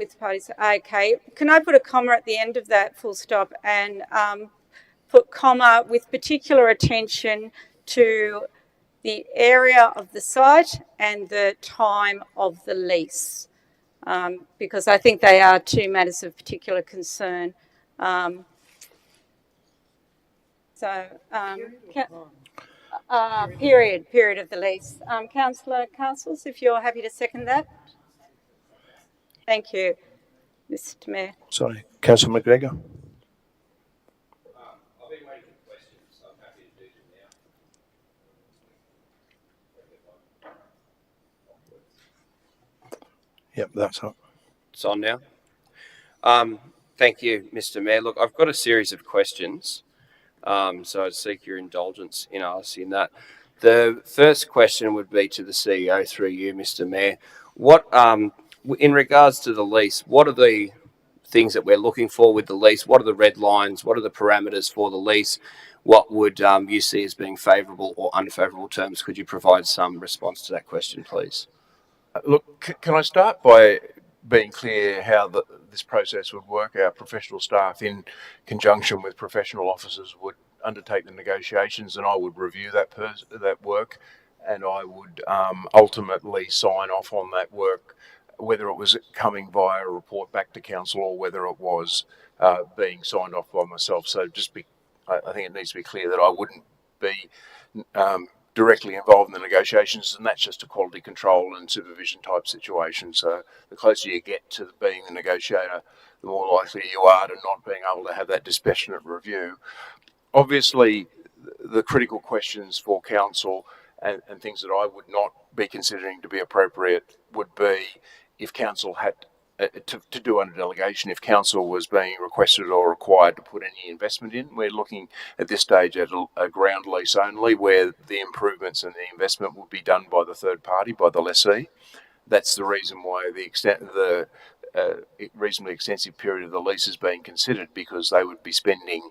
with parties. Okay, can I put a comma at the end of that full stop and put comma with particular attention to the area of the site and the time of the lease, because I think they are two matters of particular concern. Period of the lease. Councillor Castles, if you're happy to second that. Thank you, Mr. Mayor. Sorry, Councillor McGregor. I've been waiting for questions, so I'm happy to do them now. Yep, that's up. It's on now. Thank you, Mr. Mayor. Look, I've got a series of questions, so I'd seek your indulgence in asking that. The first question would be to the CEO through you, Mr. Mayor. What, in regards to the lease, what are the things that we're looking for with the lease? What are the red lines? What are the parameters for the lease? What would you see as being favourable or unfavourable terms? Could you provide some response to that question, please? Look, can I start by being clear how this process would work? Our professional staff, in conjunction with professional officers, would undertake the negotiations, and I would review that work, and I would ultimately sign off on that work, whether it was coming via a report back to council or whether it was being signed off by myself. So I think it needs to be clear that I wouldn't be directly involved in the negotiations, and that's just a quality control and supervision type situation. So the closer you get to being the negotiator, the more likely you are to not being able to have that dispassionate review. Obviously, the critical questions for council and things that I would not be considering to be appropriate would be if council had to do under delegation, if council was being requested or required to put any investment in. We're looking at this stage at a ground lease only, where the improvements and the investment would be done by the third party, by the lessee. That's the reason why the reasonably extensive period of the lease is being considered, because they would be spending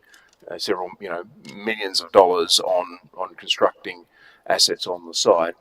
several millions of dollars on constructing assets on the site.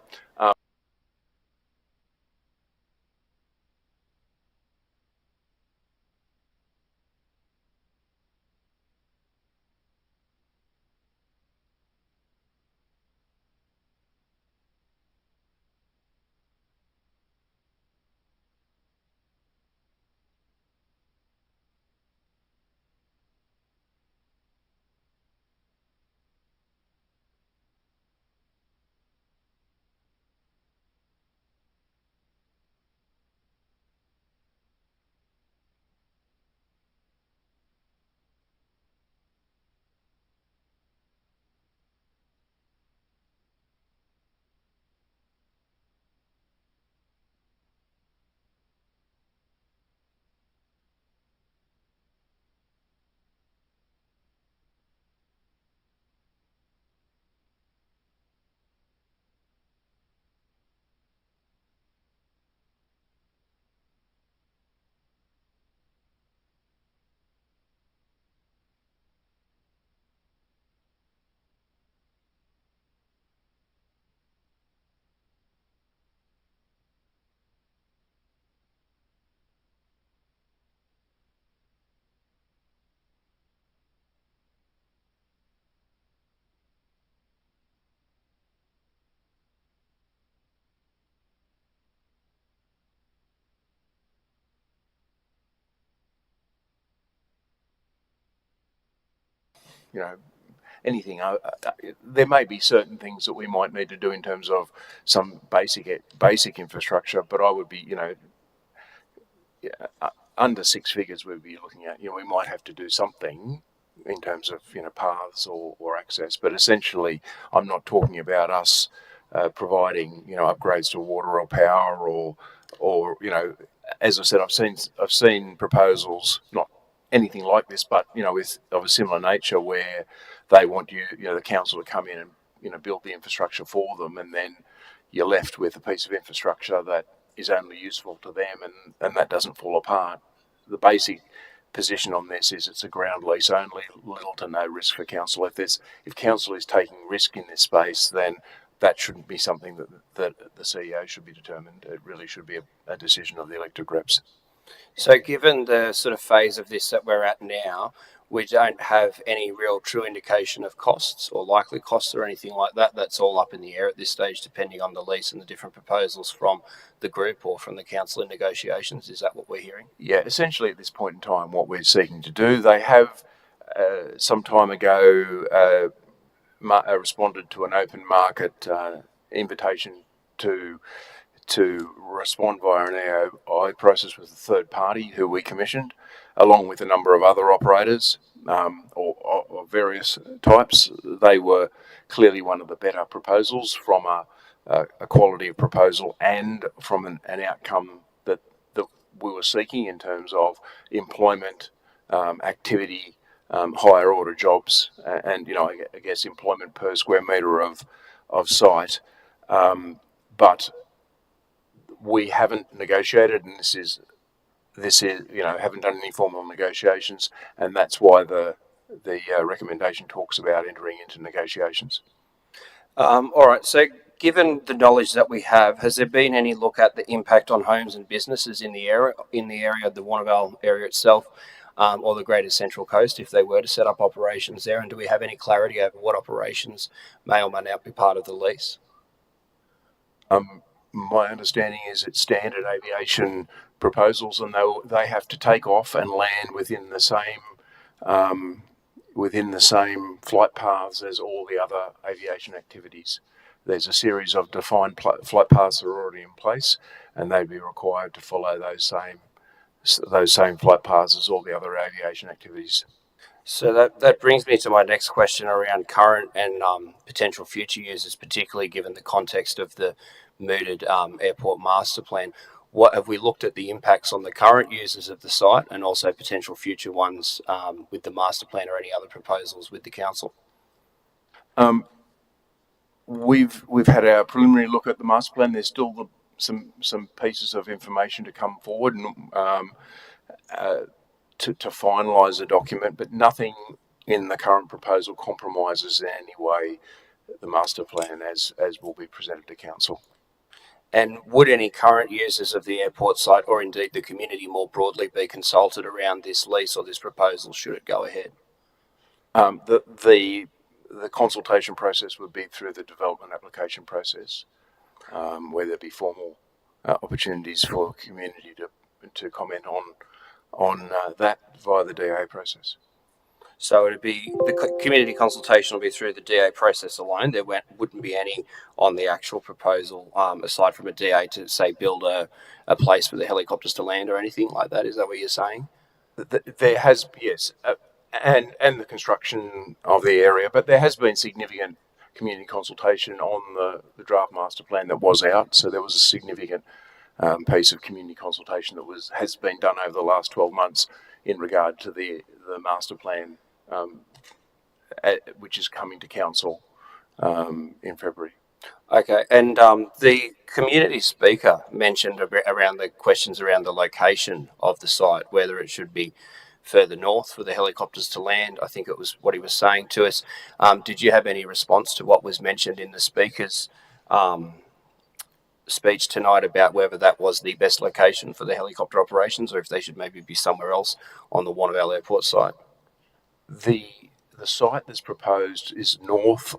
Anything. There may be certain things that we might need to do in terms of some basic infrastructure, but I would be, under six figures we'd be looking at. We might have to do something in terms of paths or access, but essentially I'm not talking about us providing upgrades to water or power or as I said, I've seen proposals, not anything like this, but with of a similar nature, where they want the council to come in and build the infrastructure for them, and then you're left with a piece of infrastructure that is only useful to them, and that doesn't fall apart. The basic position on this is it's a ground lease only, little to no risk for council. If council is taking risk in this space, then that shouldn't be something that the CEO should be determined. It really should be a decision of the elected reps. So given the sort of phase of this that we're at now, we don't have any real true indication of costs or likely costs or anything like that. That's all up in the air at this stage, depending on the lease and the different proposals from the group or from the council in negotiations. Is that what we're hearing? Yeah, essentially at this point in time, what we're seeking to do, they have some time ago responded to an open market invitation to respond via an AOI process with a third party who we commissioned, along with a number of other operators or various types. They were clearly one of the better proposals from a quality of proposal and from an outcome that we were seeking in terms of employment, activity, higher order jobs, and I guess employment per square metre of site. But we haven't negotiated, and this is haven't done any formal negotiations, and that's why the recommendation talks about entering into negotiations. All right. So, given the knowledge that we have, has there been any look at the impact on homes and businesses in the area, the Warnervale area itself, or the Greater Central Coast, if they were to set up operations there? And do we have any clarity over what operations may or may not be part of the lease? My understanding is it's standard aviation proposals, and they have to take off and land within the same flight paths as all the other aviation activities. There's a series of defined flight paths that are already in place, and they'd be required to follow those same flight paths as all the other aviation activities. So that brings me to my next question around current and potential future users, particularly given the context of the mooted airport master plan. What have we looked at the impacts on the current users of the site and also potential future ones with the master plan or any other proposals with the council? We've had our preliminary look at the master plan. There's still some pieces of information to come forward and to finalise the document, but nothing in the current proposal compromises in any way the master plan as will be presented to council. And would any current users of the airport site, or indeed the community more broadly, be consulted around this lease or this proposal should it go ahead? The consultation process would be through the development application process, where there'd be formal opportunities for the community to comment on that via the DA process. So it'd be the community consultation will be through the DA process alone. There wouldn't be any on the actual proposal, aside from a DA to say build a place for the helicopters to land or anything like that. Is that what you're saying? There has, yes, and the construction of the area, but there has been significant community consultation on the draft master plan that was out. So there was a significant piece of community consultation that has been done over the last 12 months in regard to the master plan, which is coming to council in February. Okay, and the community speaker mentioned around the questions around the location of the site, whether it should be further north for the helicopters to land. I think it was what he was saying to us. Did you have any response to what was mentioned in the speaker's speech tonight about whether that was the best location for the helicopter operations, or if they should maybe be somewhere else on the Warnervale airport site? The site that's proposed is north.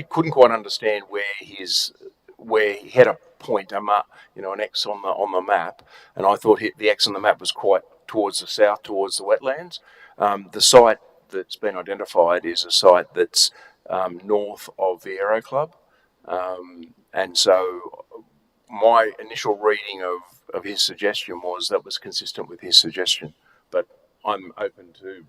Couldn't quite understand where he had a point, an X on the map, and I thought the X on the map was quite towards the south, towards the wetlands. The site that's been identified is a site that's north of the Aero Club, and so my initial reading of his suggestion was consistent with his suggestion, but I'm open to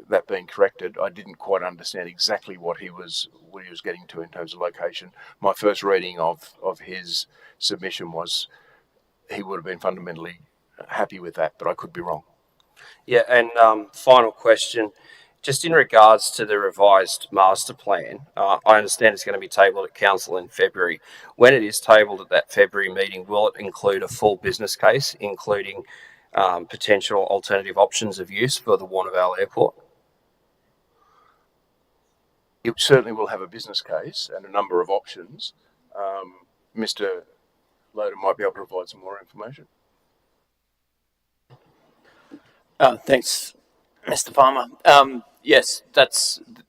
that being corrected. I didn't quite understand exactly what he was getting to in terms of location. My first reading of his submission was he would have been fundamentally happy with that, but I could be wrong. Yeah, and final question, just in regards to the revised master plan, I understand it's going to be tabled at council in February. When it is tabled at that February meeting, will it include a full business case, including potential alternative options of use for the Warnervale airport? It certainly will have a business case and a number of options. Mr. Loda might be able to provide some more information. Thanks, Mr. Farmer. Yes,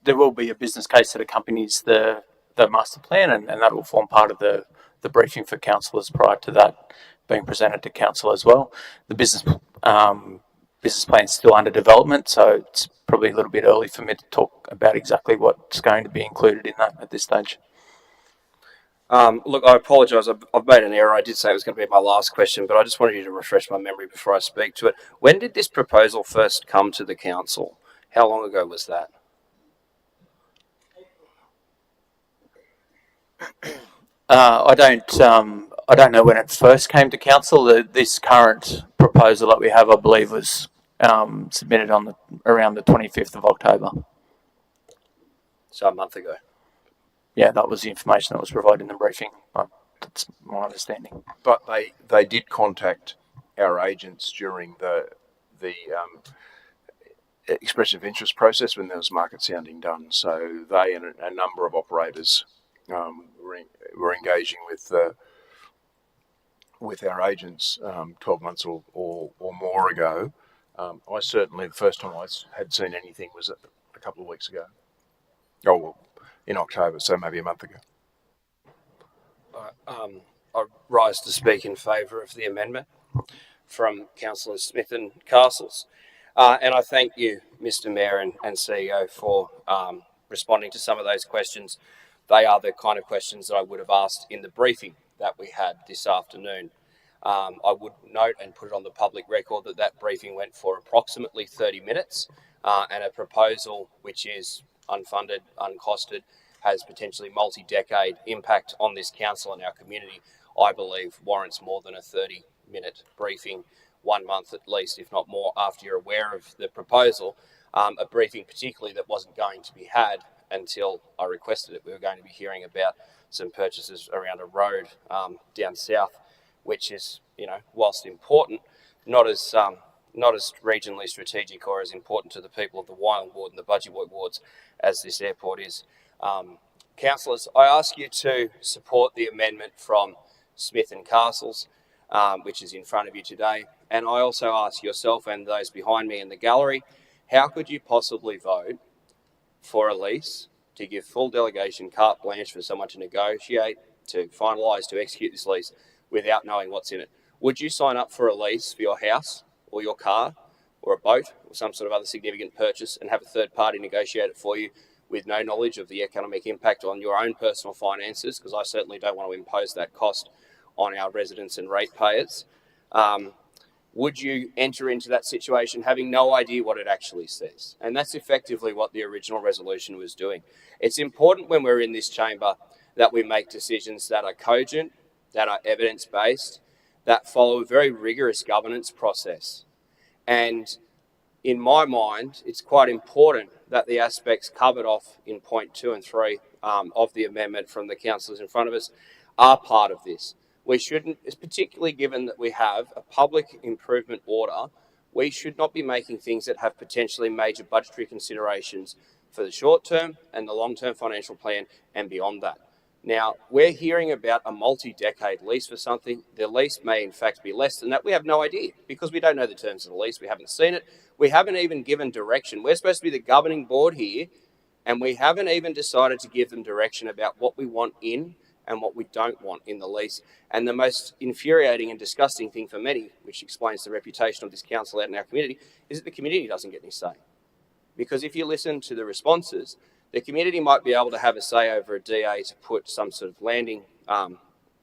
there will be a business case that accompanies the master plan, and that will form part of the briefing for councillors prior to that being presented to council as well. The business plan is still under development, so it's probably a little bit early for me to talk about exactly what's going to be included in that at this stage. Look, I apologise. I've made an error. I did say it was going to be my last question, but I just wanted you to refresh my memory before I speak to it. When did this proposal first come to the council? How long ago was that? I don't know when it first came to council. This current proposal that we have, I believe, was submitted on around the 25th of October. So a month ago. Yeah, that was the information that was provided in the briefing. That's my understanding. But they did contact our agents during the expression of interest process when there was market sounding done. So they and a number of operators were engaging with our agents 12 months or more ago. I certainly, the first time I had seen anything was a couple of weeks ago. Oh, well, in October, so maybe a month ago. I rise to speak in favour of the amendment from Councillors Smith and Castles. And I thank you, Mr Mayor and CEO, for responding to some of those questions. They are the kind of questions that I would have asked in the briefing that we had this afternoon. I would note and put it on the public record that briefing went for approximately 30 minutes and a proposal which is unfunded, uncosted, has potentially multi-decade impact on this council and our community, I believe warrants more than a 30-minute briefing, 1 month at least, if not more, after you're aware of the proposal. A briefing particularly that wasn't going to be had until I requested it. We were going to be hearing about some purchases around a road down south, which is, whilst important, not as regionally strategic or as important to the people of the Wyong ward and the Budgie wards as this airport is. Councillors, I ask you to support the amendment from Smith and Castles, which is in front of you today. And I also ask yourself and those behind me in the gallery, how could you possibly vote for a lease to give full delegation carte blanche for someone to negotiate, to finalise, to execute this lease without knowing what's in it? Would you sign up for a lease for your house or your car or a boat or some sort of other significant purchase and have a third party negotiate it for you with no knowledge of the economic impact on your own personal finances? Because I certainly don't want to impose that cost on our residents and ratepayers. Would you enter into that situation having no idea what it actually says? And that's effectively what the original resolution was doing. It's important when we're in this chamber that we make decisions that are cogent, that are evidence-based, that follow a very rigorous governance process. And in my mind, it's quite important that the aspects covered off in point 2 and 3 of the amendment from the councillors in front of us are part of this. We shouldn't, particularly given that we have a public improvement order, we should not be making things that have potentially major budgetary considerations for the short term and the long term financial plan and beyond that. Now, we're hearing about a multi-decade lease for something. The lease may in fact be less than that. We have no idea because we don't know the terms of the lease. We haven't seen it. We haven't even given direction. We're supposed to be the governing board here, and we haven't even decided to give them direction about what we want in and what we don't want in the lease. And the most infuriating and disgusting thing for many, which explains the reputation of this council out in our community, is that the community doesn't get any say. Because if you listen to the responses, the community might be able to have a say over a DA to put some sort of landing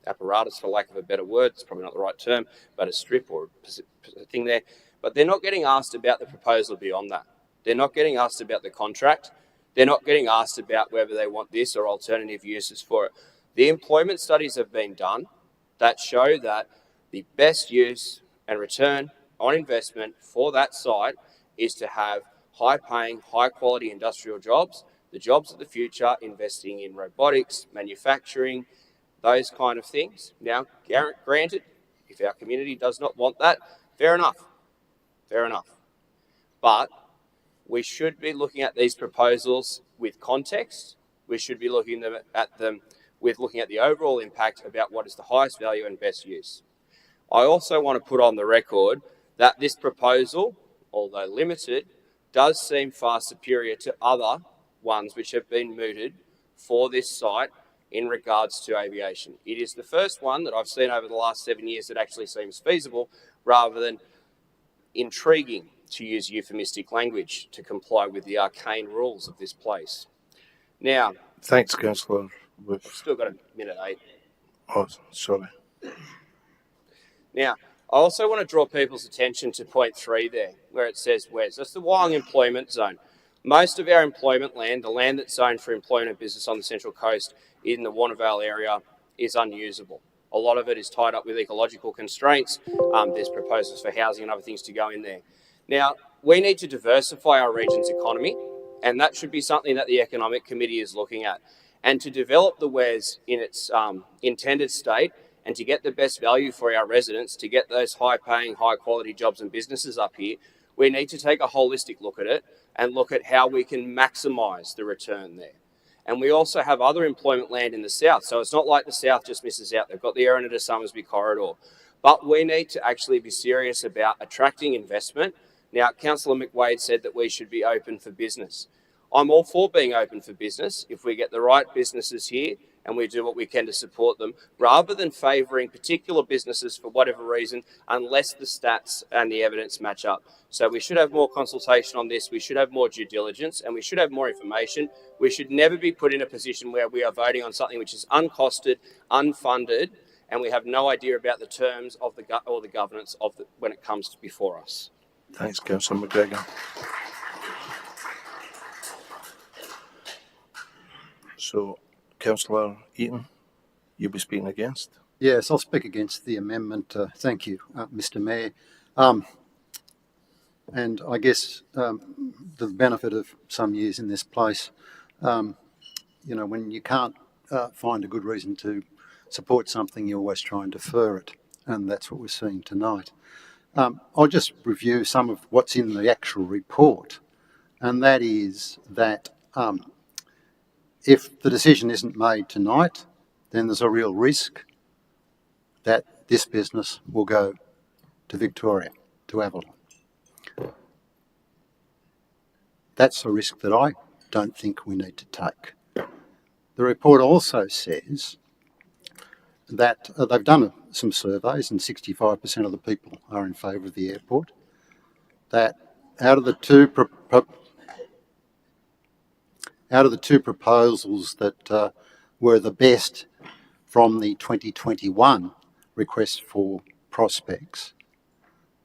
apparatus, for lack of a better word, it's probably not the right term, but a strip or a thing there. But they're not getting asked about the proposal beyond that. They're not getting asked about the contract. They're not getting asked about whether they want this or alternative uses for it. The employment studies have been done that show that the best use and return on investment for that site is to have high-paying, high-quality industrial jobs, the jobs of the future, investing in robotics, manufacturing, those kind of things. Now, granted, if our community does not want that, fair enough. But we should be looking at these proposals with context. We should be looking at them with looking at the overall impact about what is the highest value and best use. I also want to put on the record that this proposal, although limited, does seem far superior to other ones which have been mooted for this site in regards to aviation. It is the first one that I've seen over the last 7 years that actually seems feasible rather than intriguing, to use euphemistic language, to comply with the arcane rules of this place. Now, Thanks, Councillor. I've still got a minute 8. Oh, sorry. Now, I also want to draw people's attention to point 3 there, where it says WES. That's the Wyong Employment Zone. Most of our employment land, the land that's zoned for employment and business on the Central Coast in the Warnervale area, is unusable. A lot of it is tied up with ecological constraints. There's proposals for housing and other things to go in there. Now, we need to diversify our region's economy, and that should be something that the Economic Committee is looking at. And to develop the WES in its intended state, and to get the best value for our residents, to get those high-paying, high-quality jobs and businesses up here, we need to take a holistic look at it and look at how we can maximise the return there. And we also have other employment land in the south, so it's not like the south just misses out. They've got the Erina to Summersby corridor. But we need to actually be serious about attracting investment. Now, Councillor McWade said that we should be open for business. I'm all for being open for business if we get the right businesses here and we do what we can to support them, rather than favouring particular businesses for whatever reason, unless the stats and the evidence match up. So we should have more consultation on this, we should have more due diligence, and we should have more information. We should never be put in a position where we are voting on something which is uncosted, unfunded, and we have no idea about the terms of the governance of when it comes to before us. Thanks, Councillor McGregor. So, Councillor Eaton, you'll be speaking against? Yes, I'll speak against the amendment. Thank you, Mr. Mayor. And I guess the benefit of some years in this place, you know, when you can't find a good reason to support something, you always try and defer it. And that's what we're seeing tonight. I'll just review some of what's in the actual report. And that is that if the decision isn't made tonight, then there's a real risk that this business will go to Victoria, to Avalon. That's a risk that I don't think we need to take. The report also says that they've done some surveys and 65% of the people are in favour of the airport, that out of the two proposals that were the best from the 2021 request for prospects,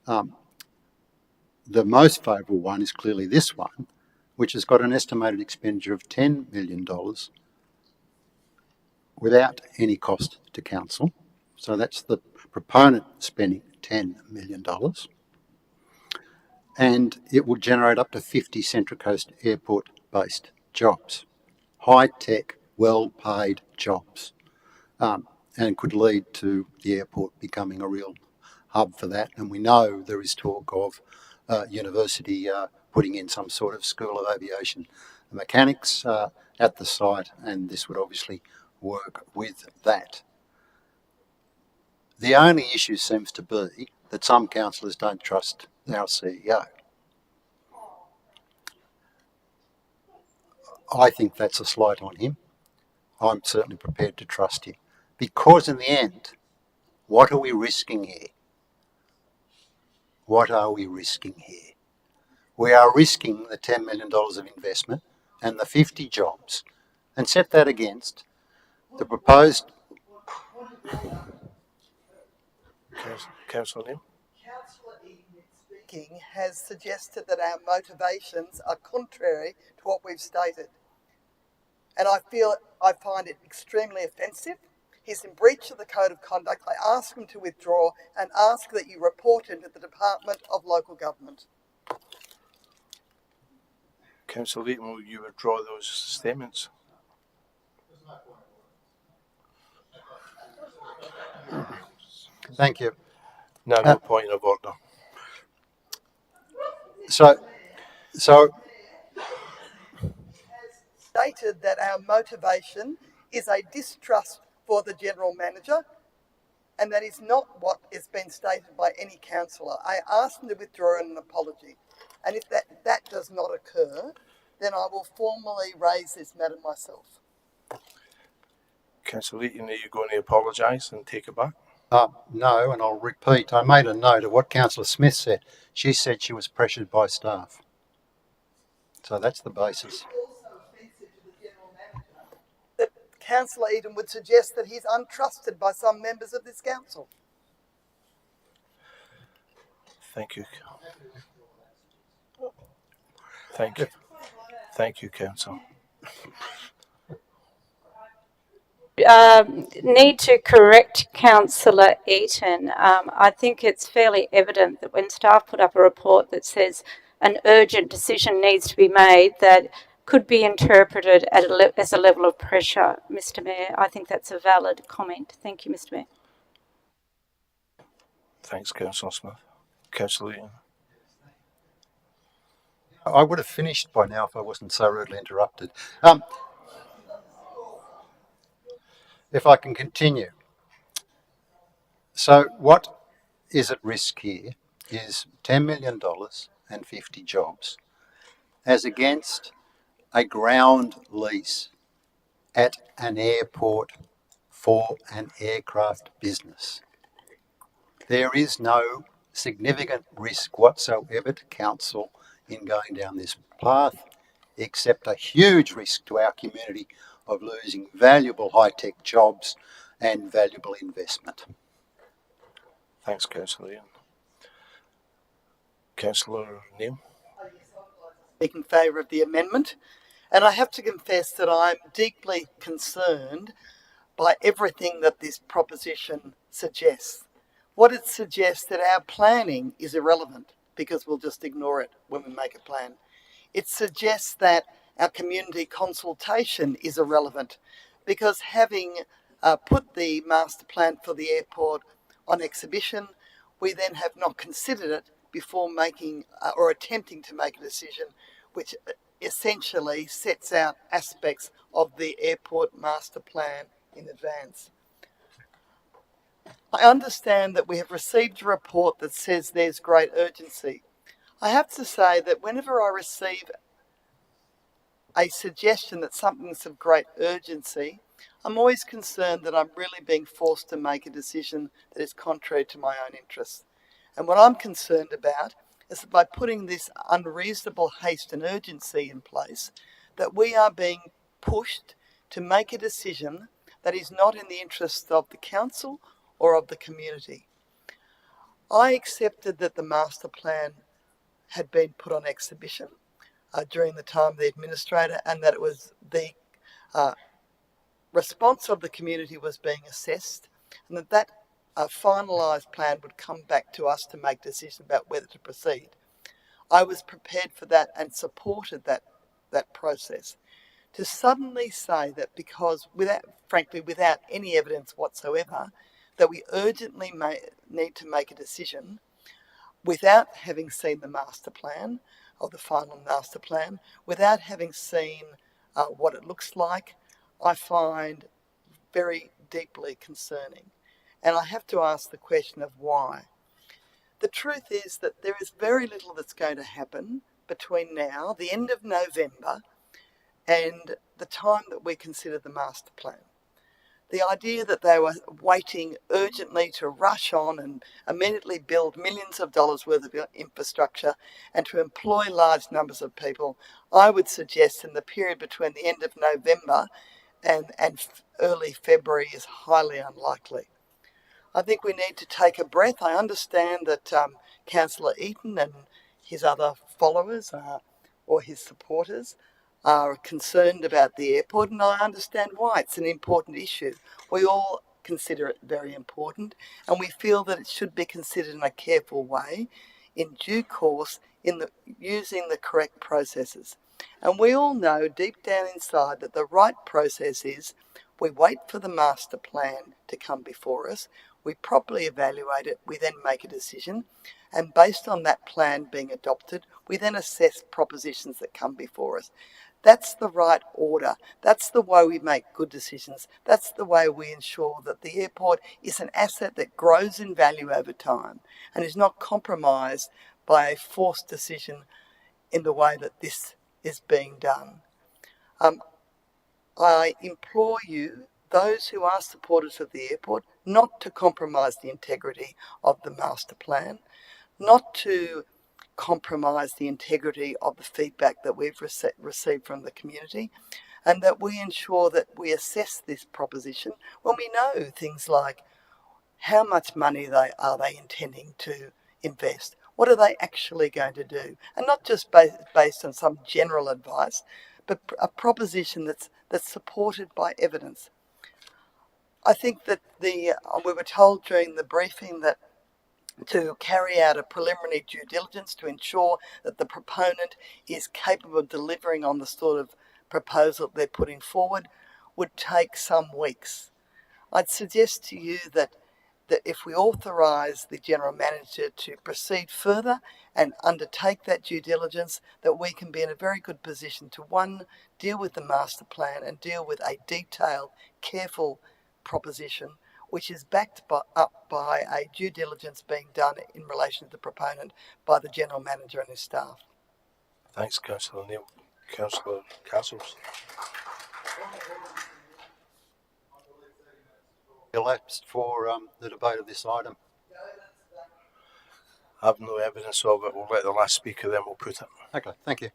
the most favourable one is clearly this one, which has got an estimated expenditure of $10 million without any cost to council. So that's the proponent spending $10 million. And it will generate up to 50 Central Coast Airport-based jobs, high-tech, well-paid jobs, and could lead to the airport becoming a real hub for that. And we know there is talk of university putting in some sort of school of aviation mechanics at the site, and this would obviously work with that. The only issue seems to be that some councillors don't trust our CEO. I think that's a slight on him. I'm certainly prepared to trust him. Because in the end, what are we risking here? What are we risking here? We are risking the $10 million of investment and the 50 jobs, and set that against the proposed... Councillor Neal? Councillor Eaton, speaking, has suggested that our motivations are contrary to what we've stated. And I find it extremely offensive. He's in breach of the Code of Conduct. I ask him to withdraw and ask that you report him to the Department of Local Government. Councillor Eaton, will you withdraw those statements? Thank you. No point of order. So Stated that our motivation is a distrust for the general manager, and that is not what has been stated by any councillor. I asked them to withdraw an apology, and if that does not occur, then I will formally raise this matter myself. Councillor Eaton, are you going to apologise and take it back? No, and I'll repeat, I made a note of what Councillor Smith said. She said she was pressured by staff. So that's the basis. Also offensive to the general manager that Councillor Eden would suggest that he's untrusted by some members of this council. Thank you. Thank you. Thank you, Council. Need to correct Councillor Eaton. I think it's fairly evident that when staff put up a report that says an urgent decision needs to be made, that could be interpreted as a level of pressure, Mr. Mayor. I think that's a valid comment. Thank you, Mr. Mayor. Thanks, Councillor Smith. Councillor Eaton. I would have finished by now if I wasn't so rudely interrupted. If I can continue. So what is at risk here is $10 million and 50 jobs as against a ground lease at an airport for an aircraft business. There is no significant risk whatsoever to council in going down this path, except a huge risk to our community of losing valuable high-tech jobs and valuable investment. Thanks, Councillor Eaton. Councillor Neil. Speak in favour of the amendment, and I have to confess that I'm deeply concerned by everything that this proposition suggests. What it suggests that our planning is irrelevant because we'll just ignore it when we make a plan. It suggests that our community consultation is irrelevant because having put the master plan for the airport on exhibition, we then have not considered it before making or attempting to make a decision which essentially sets out aspects of the airport master plan in advance. I understand that we have received a report that says there's great urgency. I have to say that whenever I receive a suggestion that something's of great urgency, I'm always concerned that I'm really being forced to make a decision that is contrary to my own interests. And what I'm concerned about is that by putting this unreasonable haste and urgency in place, that we are being pushed to make a decision that is not in the interests of the council or of the community. I accepted that the master plan had been put on exhibition during the time of the administrator, and that it was the response of the community was being assessed, and that finalised plan would come back to us to make decisions about whether to proceed. I was prepared for that and supported that process. To suddenly say that because, without any evidence whatsoever, that we urgently need to make a decision without having seen the master plan, or the final master plan, without having seen what it looks like, I find very deeply concerning. And I have to ask the question of why. The truth is that there is very little that's going to happen between now, the end of November, and the time that we consider the master plan. The idea that they were waiting urgently to rush on and immediately build millions of dollars worth of infrastructure and to employ large numbers of people, I would suggest in the period between the end of November and early February is highly unlikely. I think we need to take a breath. I understand that Councillor Eaton and his other followers or his supporters are concerned about the airport, and I understand why. It's an important issue. We all consider it very important, and we feel that it should be considered in a careful way, in due course, using the correct processes. And we all know deep down inside that the right process is we wait for the master plan to come before us, we properly evaluate it, we then make a decision, and based on that plan being adopted, we then assess propositions that come before us. That's the right order. That's the way we make good decisions. That's the way we ensure that the airport is an asset that grows in value over time and is not compromised by a forced decision in the way that this is being done. I implore you, those who are supporters of the airport, not to compromise the integrity of the master plan, not to compromise the integrity of the feedback that we've received from the community, and that we ensure that we assess this proposition when we know things like how much money are they intending to invest, what are they actually going to do, and not just based on some general advice, but a proposition that's supported by evidence. I think that we were told during the briefing that to carry out a preliminary due diligence to ensure that the proponent is capable of delivering on the sort of proposal they're putting forward would take some weeks. I'd suggest to you that if we authorise the General Manager to proceed further and undertake that due diligence, that we can be in a very good position to, one, deal with the master plan and deal with a detailed, careful proposition which is backed up by a due diligence being done in relation to the proponent by the General Manager and his staff. Thanks, Councillor Neal. Councillor Castles. Elapsed for the debate of this item. I have no evidence of it. We'll let the last speaker, then we'll put it. Okay, thank you.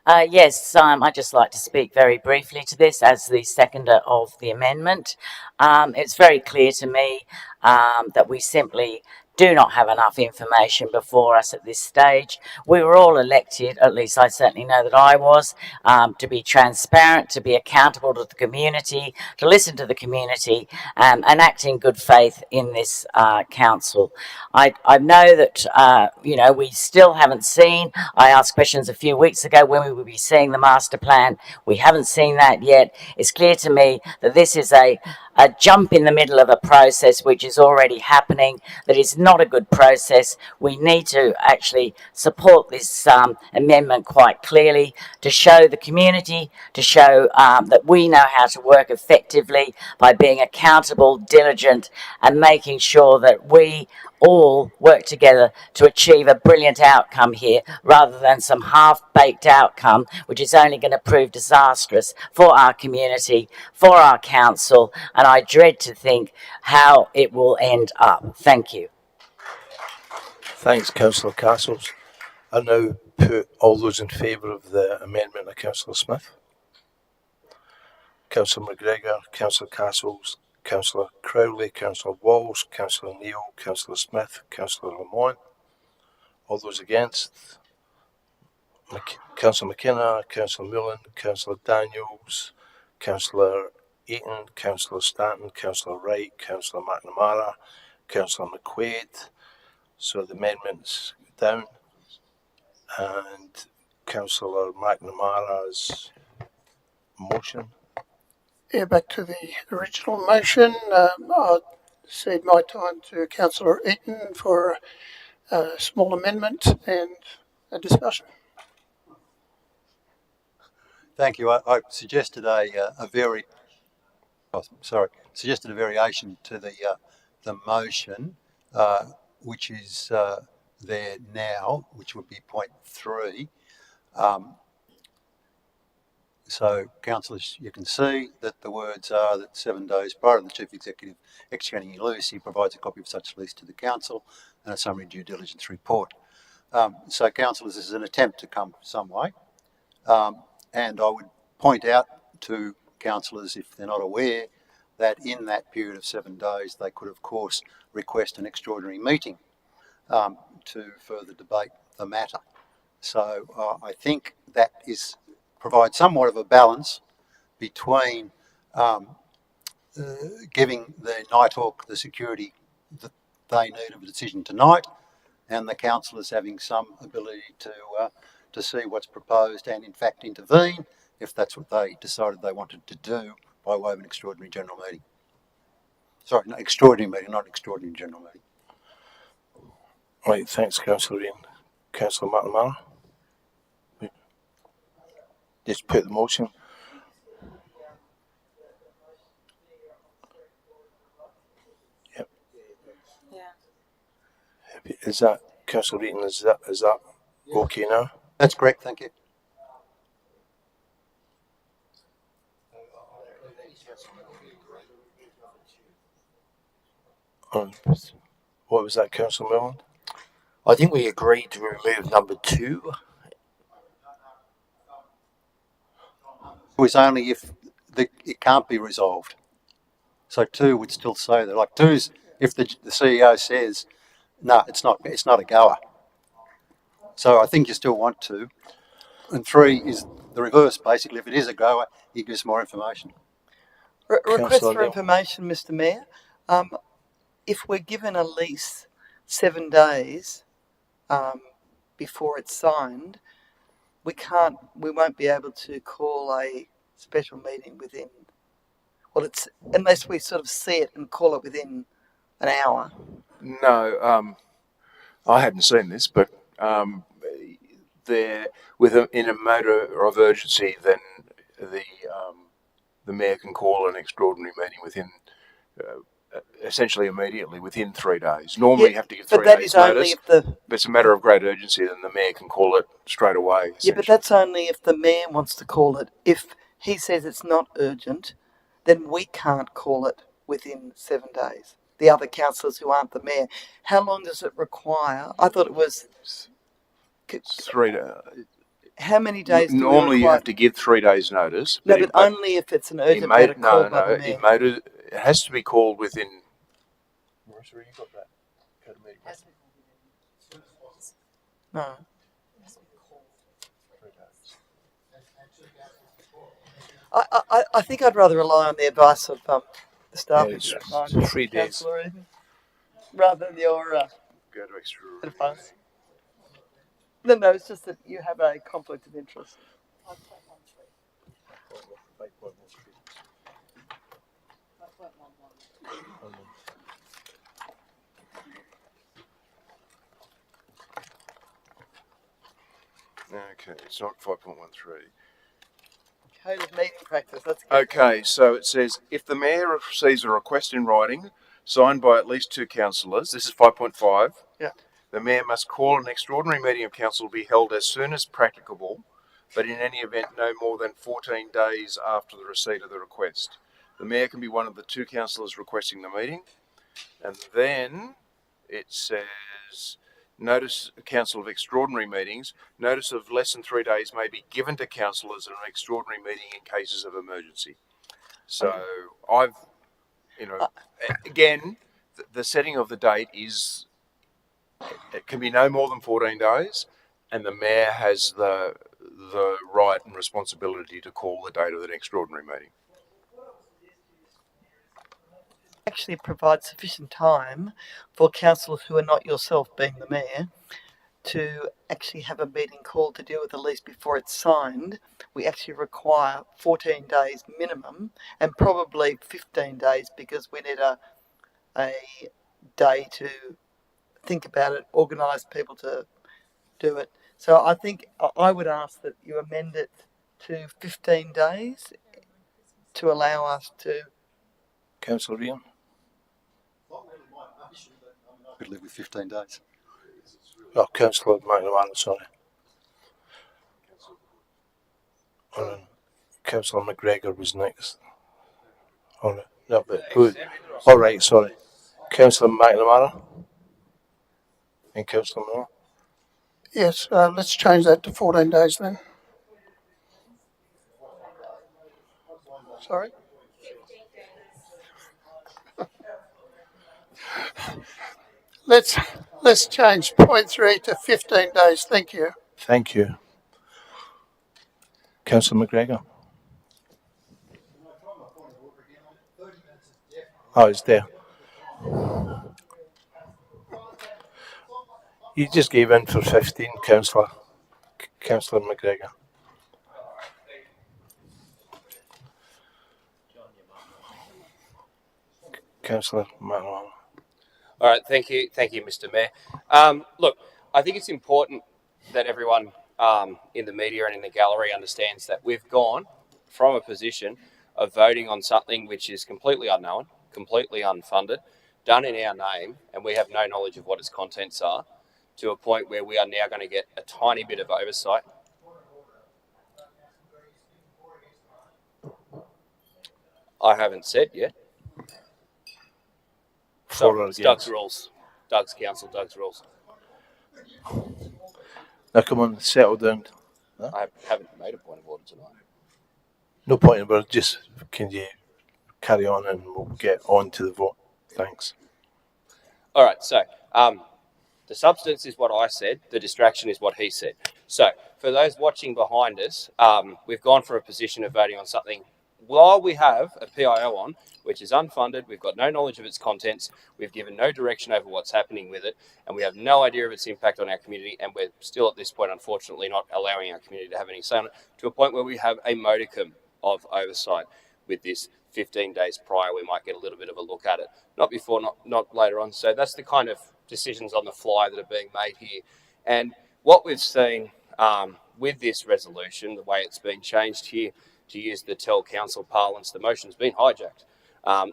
Yes, I'd just like to speak very briefly to this as the seconder of the amendment. It's very clear to me that we simply do not have enough information before us at this stage. We were all elected, at least I certainly know that I was, to be transparent, to be accountable to the community, to listen to the community, and act in good faith in this council. I know that, we still haven't seen, I asked questions a few weeks ago when we would be seeing the master plan. We haven't seen that yet. It's clear to me that this is a jump in the middle of a process which is already happening, that is not a good process. We need to actually support this amendment quite clearly to show the community, to show that we know how to work effectively by being accountable, diligent, and making sure that we all work together to achieve a brilliant outcome here rather than some half-baked outcome which is only going to prove disastrous for our community, for our council, and I dread to think how it will end up. Thank you. Thanks, Councillor Castles. I now put all those in favour of the amendment of Councillor Smith. Councillor McGregor, Councillor Castles, Councillor Crowley, Councillor Walsh, Councillor Neal, Councillor Smith, Councillor Lamont. All those against? Councillor McKenna, Councillor Mullen, Councillor Daniels, Councillor Eaton, Councillor Stanton, Councillor Wright, Councillor McNamara, Councillor McQuaid. So the amendment's down. And Councillor McNamara's motion. Yeah, back to the original motion. I'll cede my time to Councillor Eaton for a small amendment and a discussion. Thank you. I suggested suggested a variation to the motion, which is there now, which would be point 3. So, councillors, you can see that the words are that 7 days prior to the Chief Executive executing a lease, he provides a copy of such lease to the council and a summary due diligence report. So, councillors, this is an attempt to come some way. And I would point out to councillors, if they're not aware, that in that period of 7 days, they could, of course, request an extraordinary meeting to further debate the matter. So I think that provides somewhat of a balance between giving the Nighthawk the security that they need of a decision tonight, and the councillors having some ability to see what's proposed and in fact intervene if that's what they decided they wanted to do by way of an extraordinary general meeting. Sorry, not extraordinary meeting, not extraordinary general meeting. Right, thanks, Councillor Ian. Councillor McNamara. Just put the motion. Yep. Yeah. Is that, Councillor Eaton, is that okay now? That's correct, thank you. What was that, Councillor Millen? I think we agreed to remove number 2. It was only if it can't be resolved. So 2 would still say that. Like 2's if the CEO says, no, it's not a goer. So I think you still want 2. And 3 is the reverse, basically. If it is a goer, he gives more information. Request for information, Mr. Mayor. If we're given a lease 7 days before it's signed, we won't be able to call a special meeting within, unless we sort of see it and call it within an hour. No, I hadn't seen this, but in a matter of urgency, then the mayor can call an extraordinary meeting within essentially immediately within 3 days. Normally, you have to give 3 days notice. But it's a matter of great urgency, then the mayor can call it straight away. Yeah, but that's only if the mayor wants to call it. If he says it's not urgent, then we can't call it within 7 days. The other councillors who aren't the mayor. How long does it require? I thought it was 3 days. How many days? Normally, you have to give 3 days notice. No, but only if it's an urgent matter called by the mayor. It has to be called within. Marissa, you got that? No. I think I'd rather rely on the advice of the staff. Yeah, it's 3 days. Rather than your Go to extra. advice. No, it's just that you have a conflict of interest. Okay, it's not 5.13. Code of meeting practice, that's good. Okay, so it says, if the mayor receives a request in writing signed by at least 2 councillors, this is 5.5. Yeah. The mayor must call an extraordinary meeting of council to be held as soon as practicable, but in any event no more than 14 days after the receipt of the request. The mayor can be one of the 2 councillors requesting the meeting. And then it says, notice council of extraordinary meetings. Notice of less than 3 days may be given to councillors at an extraordinary meeting in cases of emergency. So again, the setting of the date is, it can be no more than 14 days, and the mayor has the right and responsibility to call the date of an extraordinary meeting. Actually provide sufficient time for councillors who are not yourself being the mayor to actually have a meeting called to deal with the lease before it's signed. We actually require 14 days minimum and probably 15 days because we need a day to think about it, organise people to do it. So I think I would ask that you amend it to 15 days to allow us to... Councillor Ian? Could live with 15 days. Oh, Councillor McNamara, sorry. Councillor McGregor was next. All right, no, but who? All right, sorry. Councillor McNamara and Councillor Miller. Yes, let's change that to 14 days then. Sorry? Let's change point 3 to 15 days. Thank you. Thank you. Councillor McGregor. Oh, it's there. You just gave in for 15, Councillor McGregor. Councillor McNamara. All right, thank you, Mr. Mayor. Look, I think it's important that everyone in the media and in the gallery understands that we've gone from a position of voting on something which is completely unknown, completely unfunded, done in our name, and we have no knowledge of what its contents are, to a point where we are now going to get a tiny bit of oversight. I haven't said yet. For It's Doug's rules. Doug's council, Doug's rules. Now come on, settle down. I haven't made a point of order tonight. No point in it, just can you carry on and we'll get on to the vote. Thanks. All right, so the substance is what I said, the distraction is what he said. So for those watching behind us, we've gone for a position of voting on something while we have a PIO on, which is unfunded, we've got no knowledge of its contents, we've given no direction over what's happening with it, and we have no idea of its impact on our community, and we're still at this point, unfortunately, not allowing our community to have any say on it, to a point where we have a modicum of oversight with this. 15 days prior, we might get a little bit of a look at it. Not before, not later on. So that's the kind of decisions on the fly that are being made here. And what we've seen with this resolution, the way it's been changed here, to use the Tell Council parlance, the motion's been hijacked.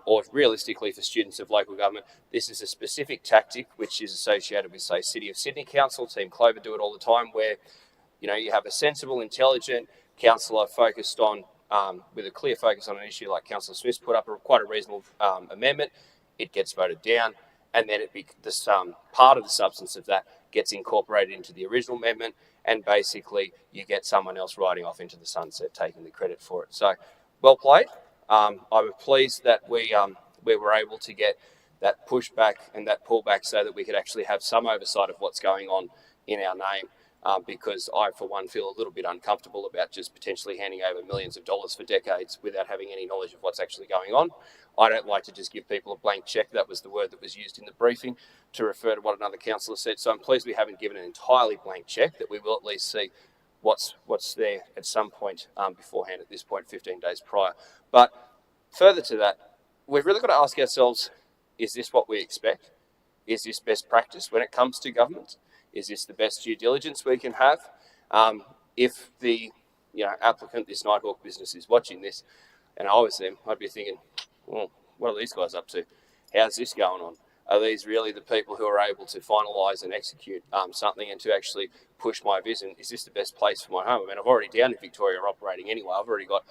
Or realistically, for students of local government, this is a specific tactic which is associated with, say, City of Sydney Council. Team Clover do it all the time, where you have a sensible, intelligent councillor focused on with a clear focus on an issue like Councillor Smith's put up quite a reasonable amendment. It gets voted down, and then part of the substance of that gets incorporated into the original amendment, and basically you get someone else riding off into the sunset taking the credit for it. So, well played. I was pleased that we were able to get that pushback and that pullback so that we could actually have some oversight of what's going on in our name. Because I, for one, feel a little bit uncomfortable about just potentially handing over millions of dollars for decades without having any knowledge of what's actually going on. I don't like to just give people a blank check. That was the word that was used in the briefing to refer to what another councillor said. So I'm pleased we haven't given an entirely blank check, that we will at least see what's there at some point beforehand, at this point, 15 days prior. But further to that, we've really got to ask ourselves, is this what we expect? Is this best practice when it comes to government? Is this the best due diligence we can have? If the applicant, this Nighthawk business, is watching this, and I was them, I'd be thinking, well, what are these guys up to? How's this going on? Are these really the people who are able to finalise and execute something and to actually push my vision? Is this the best place for my home? I mean, I've already down in Victoria operating anyway. I've already got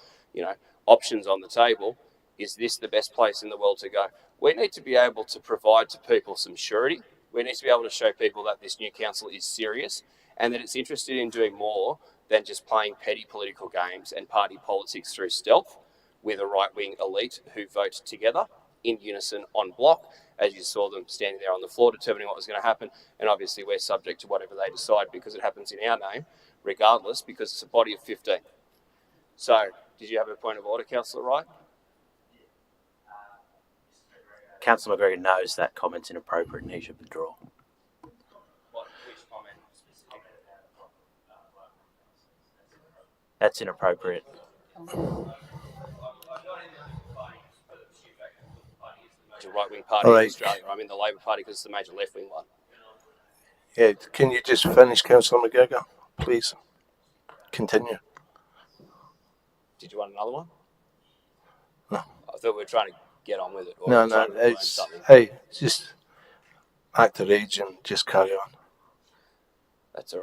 options on the table. Is this the best place in the world to go? We need to be able to provide to people some surety. We need to be able to show people that this new council is serious and that it's interested in doing more than just playing petty political games and party politics through stealth with a right-wing elite who vote together in unison on block, as you saw them standing there on the floor determining what was going to happen. And obviously we're subject to whatever they decide because it happens in our name, regardless, because it's a body of 15. So, did you have a point of order, Councillor Wright? Councillor McGregor knows that comment's inappropriate and he should withdraw. Which comment specifically? That's inappropriate. Major right-wing party in Australia. I'm in the Labor Party because it's the major left-wing one. Yeah, can you just finish, Councillor McGregor, please? Continue. Did you want another one? No. I thought we were trying to get on with it. No, just act of age and just carry on. That's all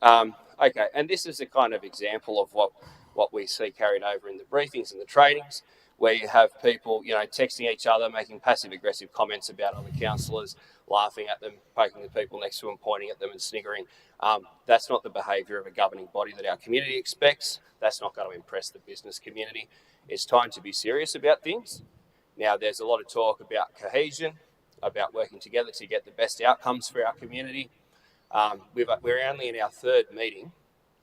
right. Okay, and this is a kind of example of what we see carried over in the briefings and the trainings, where you have people, texting each other, making passive-aggressive comments about other councillors, laughing at them, poking the people next to them, pointing at them and sniggering. That's not the behaviour of a governing body that our community expects. That's not going to impress the business community. It's time to be serious about things. Now, there's a lot of talk about cohesion, about working together to get the best outcomes for our community. We're only in our third meeting,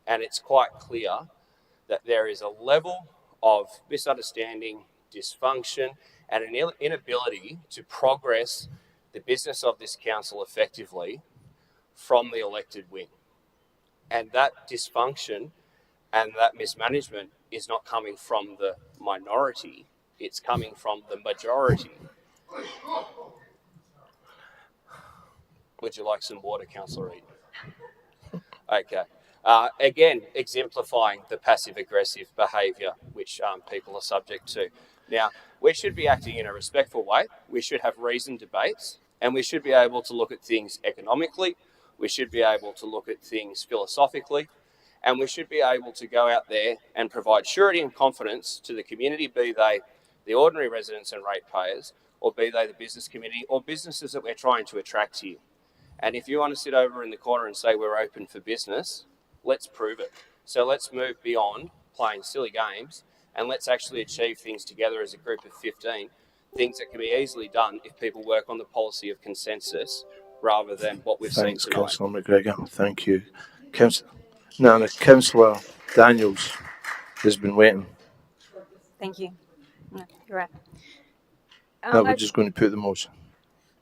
and it's quite clear that there is a level of misunderstanding, dysfunction, and an inability to progress the business of this council effectively from the elected wing. And that dysfunction and that mismanagement is not coming from the minority, it's coming from the majority. Would you like some water, Councillor Eden? Okay. Again, exemplifying the passive-aggressive behaviour which people are subject to. Now, we should be acting in a respectful way. We should have reasoned debates, and we should be able to look at things economically. We should be able to look at things philosophically, and we should be able to go out there and provide surety and confidence to the community, be they the ordinary residents and ratepayers, or be they the business community or businesses that we're trying to attract here. And if you want to sit over in the corner and say we're open for business, let's prove it. So let's move beyond playing silly games and let's actually achieve things together as a group of 15, things that can be easily done if people work on the policy of consensus rather than what we've Thanks, seen tonight. Councillor McGregor. Thank you. Councillor Daniels has been waiting. Thank you. No, you're right. No, we're just going to put the motion.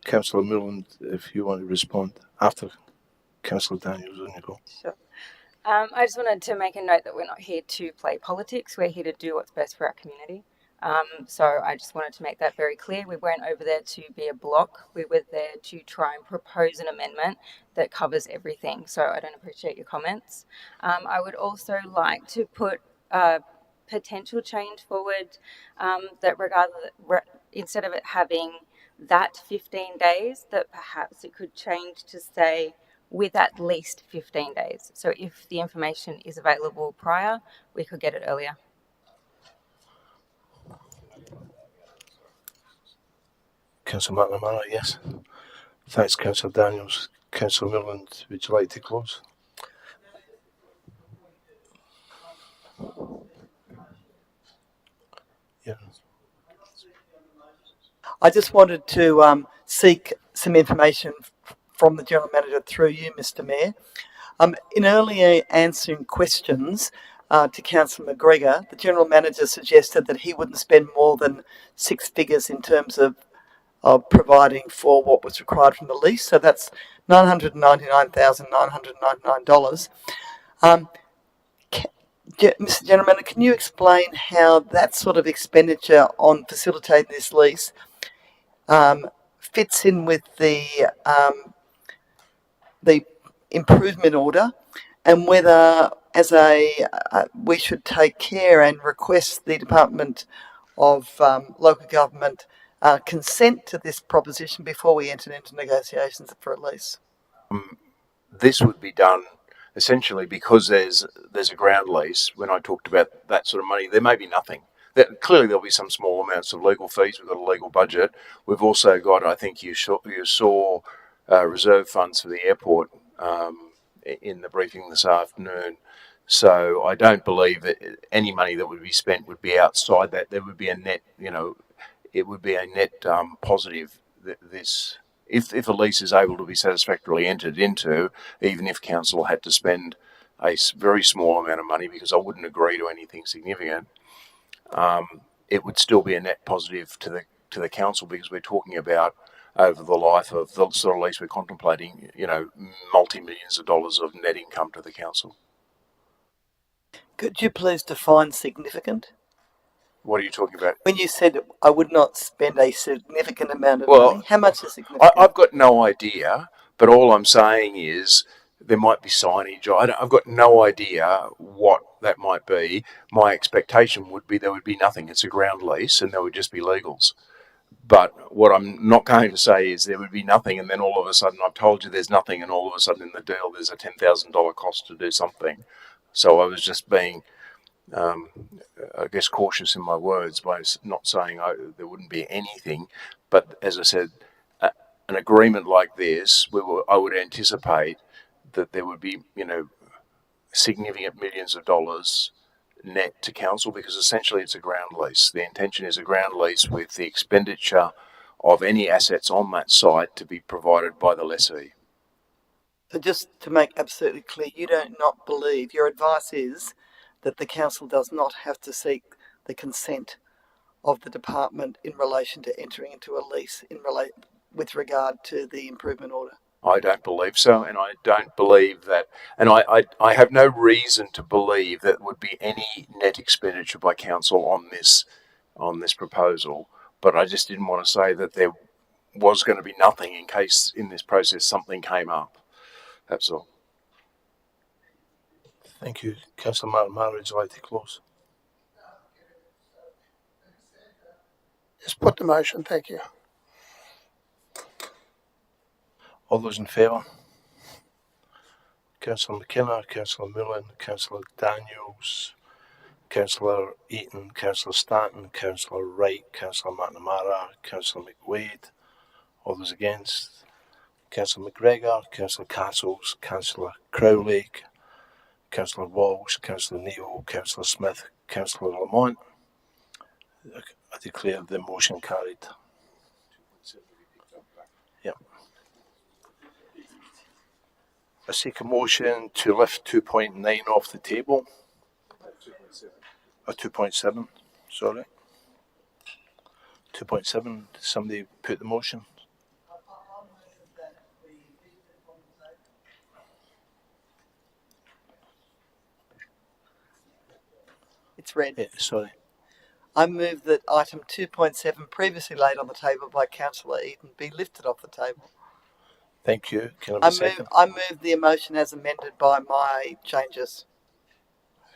Councillor Milland, if you want to respond after Councillor Daniels, on you go. Sure. I just wanted to make a note that we're not here to play politics. We're here to do what's best for our community. So I just wanted to make that very clear. We weren't over there to be a block. We were there to try and propose an amendment that covers everything. So I don't appreciate your comments. I would also like to put potential change forward that instead of it having that 15 days, that perhaps it could change to say with at least 15 days. So if the information is available prior, we could get it earlier. Councillor McNamara, yes. Thanks, Councillor Daniels. Councillor Milland, would you like to close? Yeah. I just wanted to seek some information from the General Manager through you, Mr Mayor. In earlier answering questions to Councillor McGregor, the General Manager suggested that he wouldn't spend more than six figures in terms of providing for what was required from the lease. So that's $999,999. Mr General Manager, can you explain how that sort of expenditure on facilitating this lease fits in with the improvement order, and whether we should take care and request the Department of Local Government consent to this proposition before we enter into negotiations for a lease? This would be done essentially because there's a ground lease. When I talked about that sort of money, there may be nothing. Clearly there'll be some small amounts of legal fees. We've got a legal budget. We've also got, I think you saw reserve funds for the airport in the briefing this afternoon. So I don't believe that any money that would be spent would be outside that. There would be a net, it would be a net positive. If a lease is able to be satisfactorily entered into, even if council had to spend a very small amount of money, because I wouldn't agree to anything significant, it would still be a net positive to the council, because we're talking about over the life of the sort of lease we're contemplating, multi-millions of dollars of net income to the council. Could you please define significant? What are you talking about? When you said I would not spend a significant amount of money, how much is significant? I've got no idea, but all I'm saying is there might be signage. I've got no idea what that might be. My expectation would be there would be nothing. It's a ground lease and there would just be legals. But what I'm not going to say is there would be nothing, and then all of a sudden I've told you there's nothing, and all of a sudden in the deal there's a $10,000 cost to do something. So I was just being, I guess, cautious in my words by not saying there wouldn't be anything. But as I said, an agreement like this, I would anticipate that there would be, significant millions of dollars net to council, because essentially it's a ground lease. The intention is a ground lease with the expenditure of any assets on that site to be provided by the lessee. So just to make absolutely clear, you don't not believe, your advice is that the council does not have to seek the consent of the department in relation to entering into a lease with regard to the improvement order? I don't believe so, and I don't believe that, and I have no reason to believe that there would be any net expenditure by council on this proposal, but I just didn't want to say that there was going to be nothing in case in this process something came up. That's all. Thank you. Councillor McNamara, would you like to close? Just put the motion, thank you. All those in favour? Councillor McKenna, Councillor Mullen, Councillor Daniels, Councillor Eaton, Councillor Stanton, Councillor Wright, Councillor McNamara, Councillor McWade. All those against? Councillor McGregor, Councillor Castles, Councillor Crowley, Councillor Walsh, Councillor Neal, Councillor Smith, Councillor Lamont. I declare the motion carried. Yep. I seek a motion to lift 2.9 off the table. 2.7, sorry. 2.7, somebody put the motion? It's red. Yeah, sorry. I move that item 2.7, previously laid on the table by Councillor Eaton, be lifted off the table. Thank you. Can I have a second? I move the motion as amended by my changes.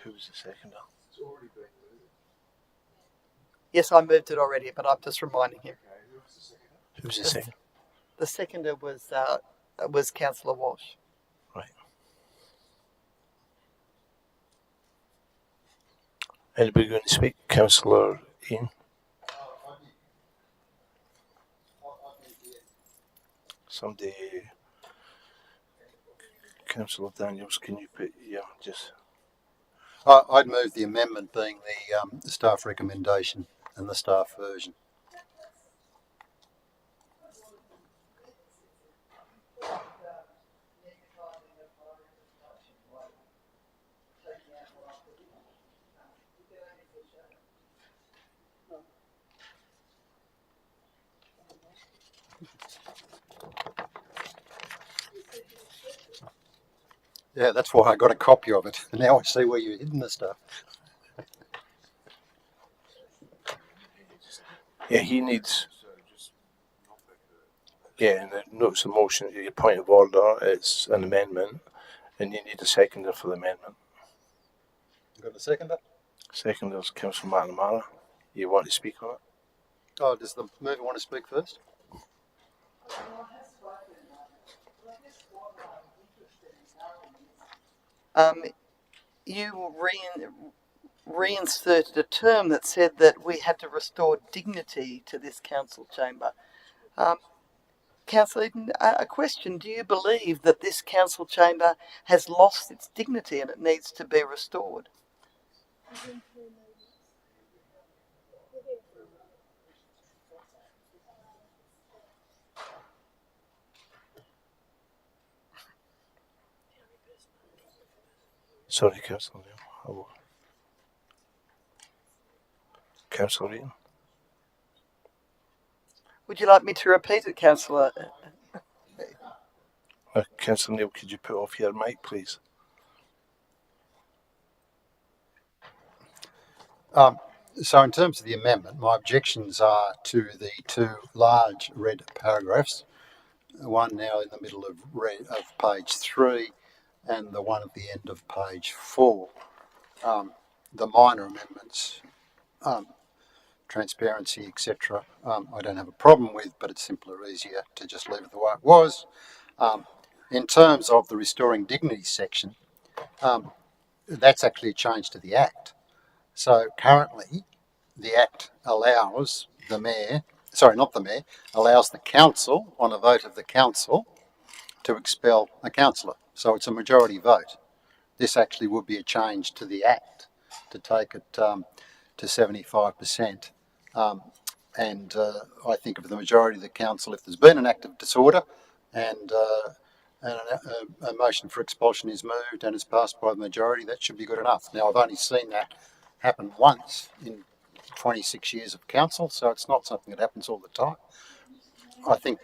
Who was the seconder? Yes, I moved it already, but I'm just reminding him. Who was the second? The seconder was Councillor Walsh. Right. Anybody going to speak? Councillor Ian? Somebody, Councillor Daniels, can you put, just... I'd move the amendment being the staff recommendation and the staff version. Yeah, that's why I got a copy of it. Now I see where you're hidden the stuff. Yeah, he needs... Yeah, and the notes of motion, your point of order, it's an amendment, and you need a seconder for the amendment. You got a seconder? Seconder is Councillor McNamara. You want to speak on it? Oh, does the mover want to speak first? You reinserted a term that said that we had to restore dignity to this council chamber. Councillor Eden, a question. Do you believe that this council chamber has lost its dignity and it needs to be restored? Sorry, Councillor Neil. Councillor Ian. Would you like me to repeat it, Councillor? Councillor Neil, could you put off your mic, please? So in terms of the amendment, my objections are to the two large red paragraphs, one now in the middle of page 3 and the one at the end of page 4. The minor amendments, transparency, etc., I don't have a problem with, but it's simpler, easier to just leave it the way it was. In terms of the restoring dignity section, that's actually a change to the Act. So currently, the Act allows the Mayor, allows the Council, on a vote of the Council, to expel a councillor. So it's a majority vote. This actually would be a change to the Act to take it to 75%. And I think of the majority of the Council, if there's been an act of disorder and a motion for expulsion is moved and is passed by the majority, that should be good enough. Now, I've only seen that happen once in 26 years of council, so it's not something that happens all the time. I think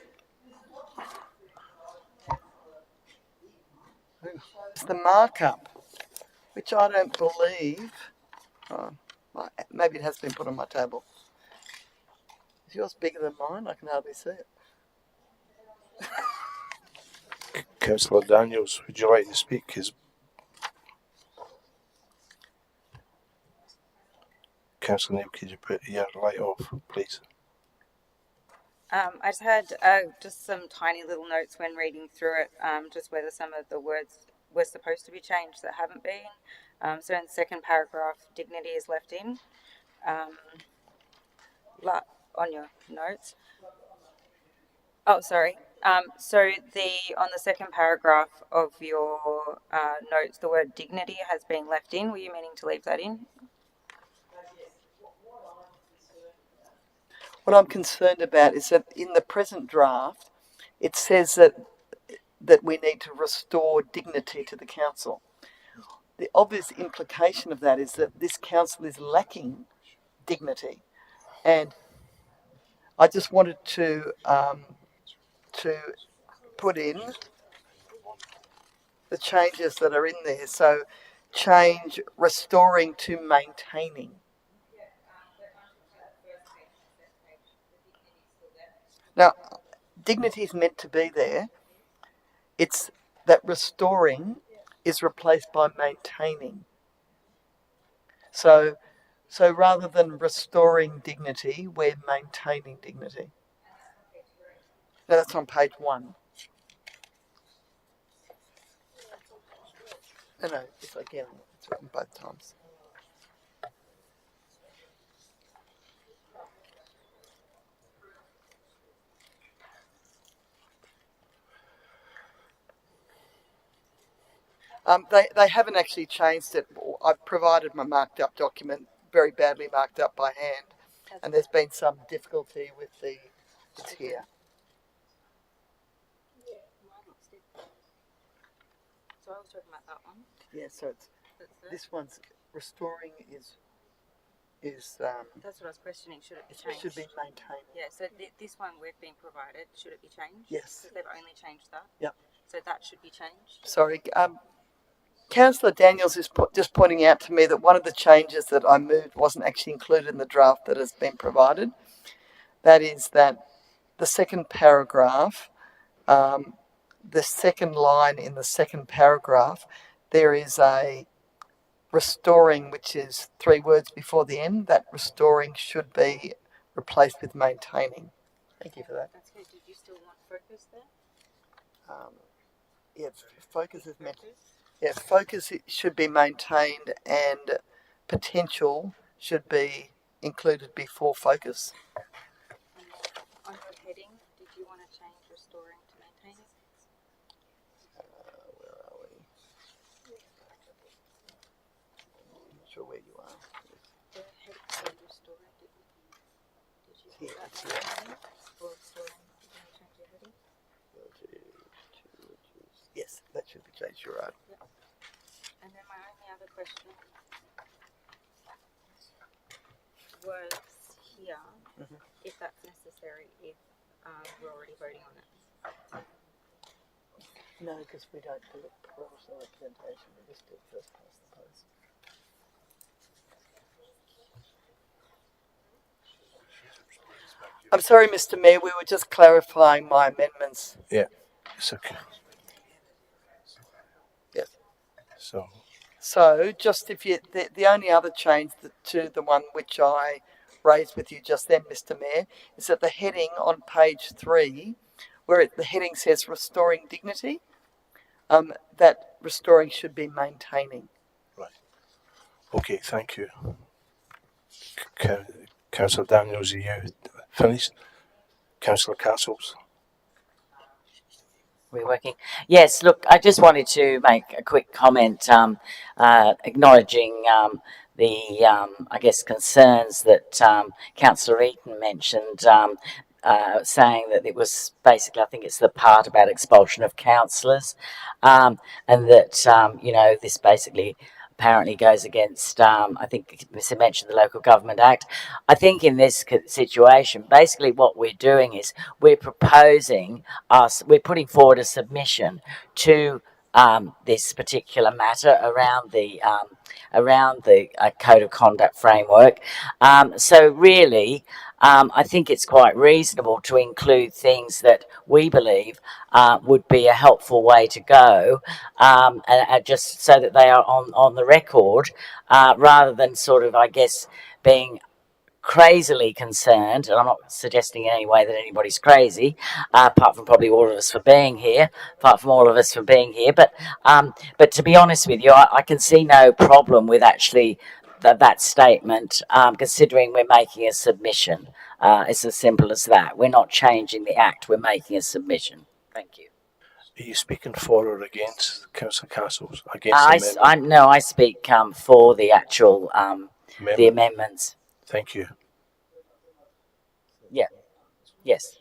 It's the markup, which I don't believe, maybe it has been put on my table. Is yours bigger than mine? I can hardly see it. Councillor Daniels, would you like to speak? Councillor Neil, could you put your light off, please? I just had just some tiny little notes when reading through it, just whether some of the words were supposed to be changed that haven't been. So in the second paragraph, dignity is left in. On your notes. Oh, sorry. So on the second paragraph of your notes, the word dignity has been left in. Were you meaning to leave that in? What I'm concerned about is that in the present draft, it says that we need to restore dignity to the council. The obvious implication of that is that this council is lacking dignity, and I just wanted to put in the changes that are in there. So, change restoring to maintaining. Now, dignity is meant to be there. It's that restoring is replaced by maintaining. So rather than restoring dignity, we're maintaining dignity. Now that's on page 1. No, it's again, it's written both times. They haven't actually changed it. I've provided my marked up document, very badly marked up by hand, and there's been some difficulty with it's here. So I was talking about that one. Yeah, so this one's restoring is that's what I was questioning. Should it be changed? Should be maintained. Yeah. So this one we've been provided. Should it be changed? Yes. Because they've only changed that. Yep. So that should be changed. Sorry, Councillor Daniels is just pointing out to me that one of the changes that I moved wasn't actually included in the draft that has been provided. That is that the second paragraph, the second line in the second paragraph, there is a restoring, which is 3 words before the end. That restoring should be replaced with maintaining. Thank you for that. That's good. Did you still want focus there? Yeah, focus is meant. Yeah, focus should be maintained, and potential should be included before focus. On your heading, did you want to change restoring to maintaining? Where are we? I'm not sure where you are. The heading said restoring, did you put that maintaining or restoring? Did you change your heading? Yes, that should be changed. You're right. Yep. And then my only other question was here, if that's necessary, if we're already voting on it. No, because we don't do it proportional representation. We just do it first past the post. I'm sorry, Mr. Mayor. We were just clarifying my amendments. Yeah, it's okay. Yes. So just if you, the only other change to the one which I raised with you just then, Mr. Mayor, is that the heading on page 3, where the heading says restoring dignity, that restoring should be maintaining. Right. Okay, thank you. Councillor Daniels, are you finished? Councillor Castles. We're working. Yes, look, I just wanted to make a quick comment acknowledging I guess, concerns that Councillor Eaton mentioned, saying that it was basically, I think it's the part about expulsion of councillors, and that, this basically apparently goes against, I think Mr. mentioned the Local Government Act. I think in this situation, basically what we're doing is we're putting forward a submission to this particular matter around the code of conduct framework. So really, I think it's quite reasonable to include things that we believe would be a helpful way to go, and just so that they are on the record, rather than sort of, I guess, being crazily concerned, and I'm not suggesting in any way that anybody's crazy, apart from probably all of us for being here, but to be honest with you, I can see no problem with actually that statement, considering we're making a submission. It's as simple as that. We're not changing the act, we're making a submission. Thank you. Are you speaking for or against Councillor Castles? Against the amendment? No, I speak for the actual the amendments. Thank you. Yeah. Yes.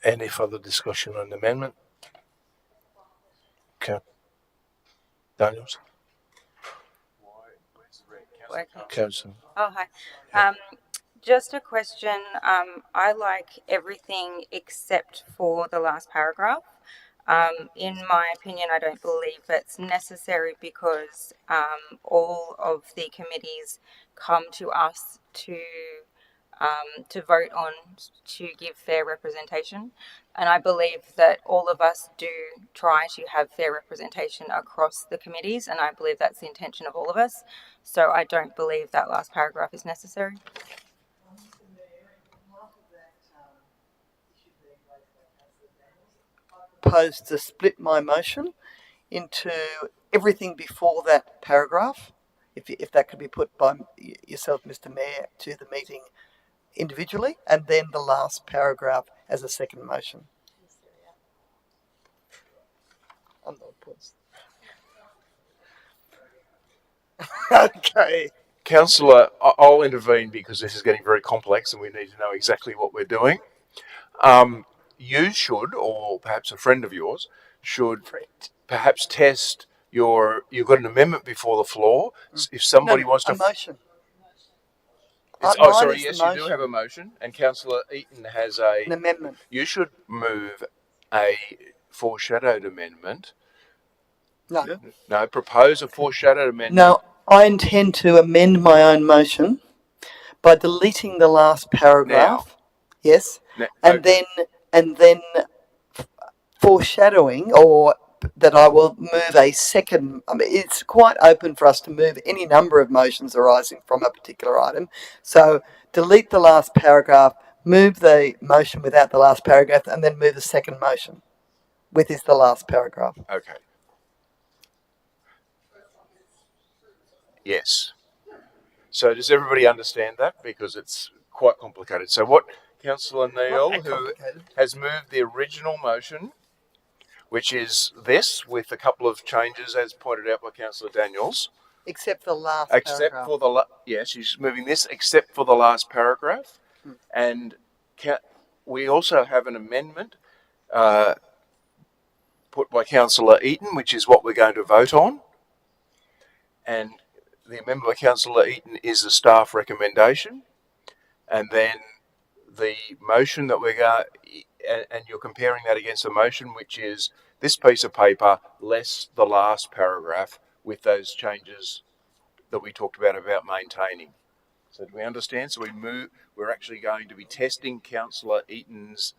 Any further discussion on the amendment? Daniels? Councillor. Oh, hi. Just a question. I like everything except for the last paragraph. In my opinion, I don't believe it's necessary because all of the committees come to us to vote on to give fair representation. And I believe that all of us do try to have fair representation across the committees, and I believe that's the intention of all of us. So I don't believe that last paragraph is necessary. Proposed to split my motion into everything before that paragraph, if that could be put by yourself, Mr. Mayor, to the meeting individually, and then the last paragraph as a second motion. I'm not opposed. Okay. Councillor, I'll intervene because this is getting very complex and we need to know exactly what we're doing. You should, or perhaps a friend of yours, should perhaps test you've got an amendment before the floor. If somebody wants to... A motion. Yes, you do have a motion, and Councillor Eaton has an amendment. You should move a foreshadowed amendment. No, propose a foreshadowed amendment. No, I intend to amend my own motion by deleting the last paragraph. Now. Yes. And then foreshadowing, or that I will move a second. I mean, it's quite open for us to move any number of motions arising from a particular item. So delete the last paragraph, move the motion without the last paragraph, and then move the second motion with the last paragraph. Okay. Yes. So does everybody understand that? Because it's quite complicated. So what Councillor Neal, who has moved the original motion, which is this, with a couple of changes as pointed out by Councillor Daniels. Except for the last paragraph. Yes, she's moving this except for the last paragraph. And we also have an amendment put by Councillor Eaton, which is what we're going to vote on. And the amendment by Councillor Eaton is a staff recommendation. And then the motion that we're going, and you're comparing that against a motion which is this piece of paper less the last paragraph with those changes that we talked about maintaining. So do we understand? So we're actually going to be testing Councillor Eaton's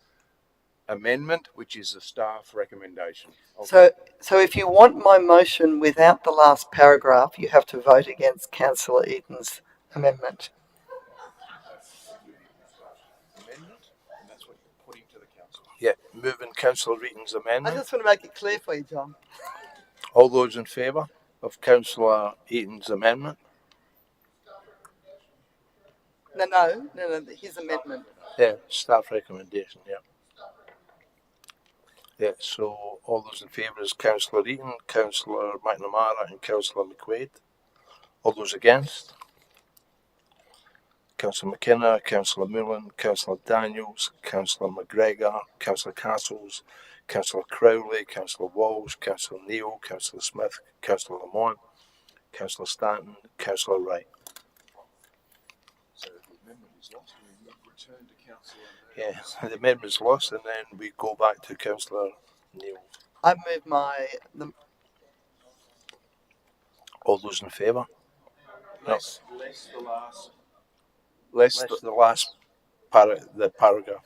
amendment, which is a staff recommendation. Okay. So if you want my motion without the last paragraph, you have to vote against Councillor Eaton's amendment. And that's what you're putting to the council. Yeah, moving Councillor Eaton's amendment. I just want to make it clear for you, John. All those in favour of Councillor Eaton's amendment? No, his amendment. Yeah, staff recommendation, yeah. Yeah, so all those in favour is Councillor Eaton, Councillor McNamara and Councillor McQuaid. All those against? Councillor McKenna, Councillor Mullen, Councillor Daniels, Councillor McGregor, Councillor Castles, Councillor Crowley, Councillor Walsh, Councillor Neal, Councillor Smith, Councillor Lamont, Councillor Stanton, Councillor Wright. So the amendment is lost, we return to Councillor. Yeah, the amendment is lost, and then we go back to Councillor Neal. I move All those in favour? Less the last. Less the last paragraph.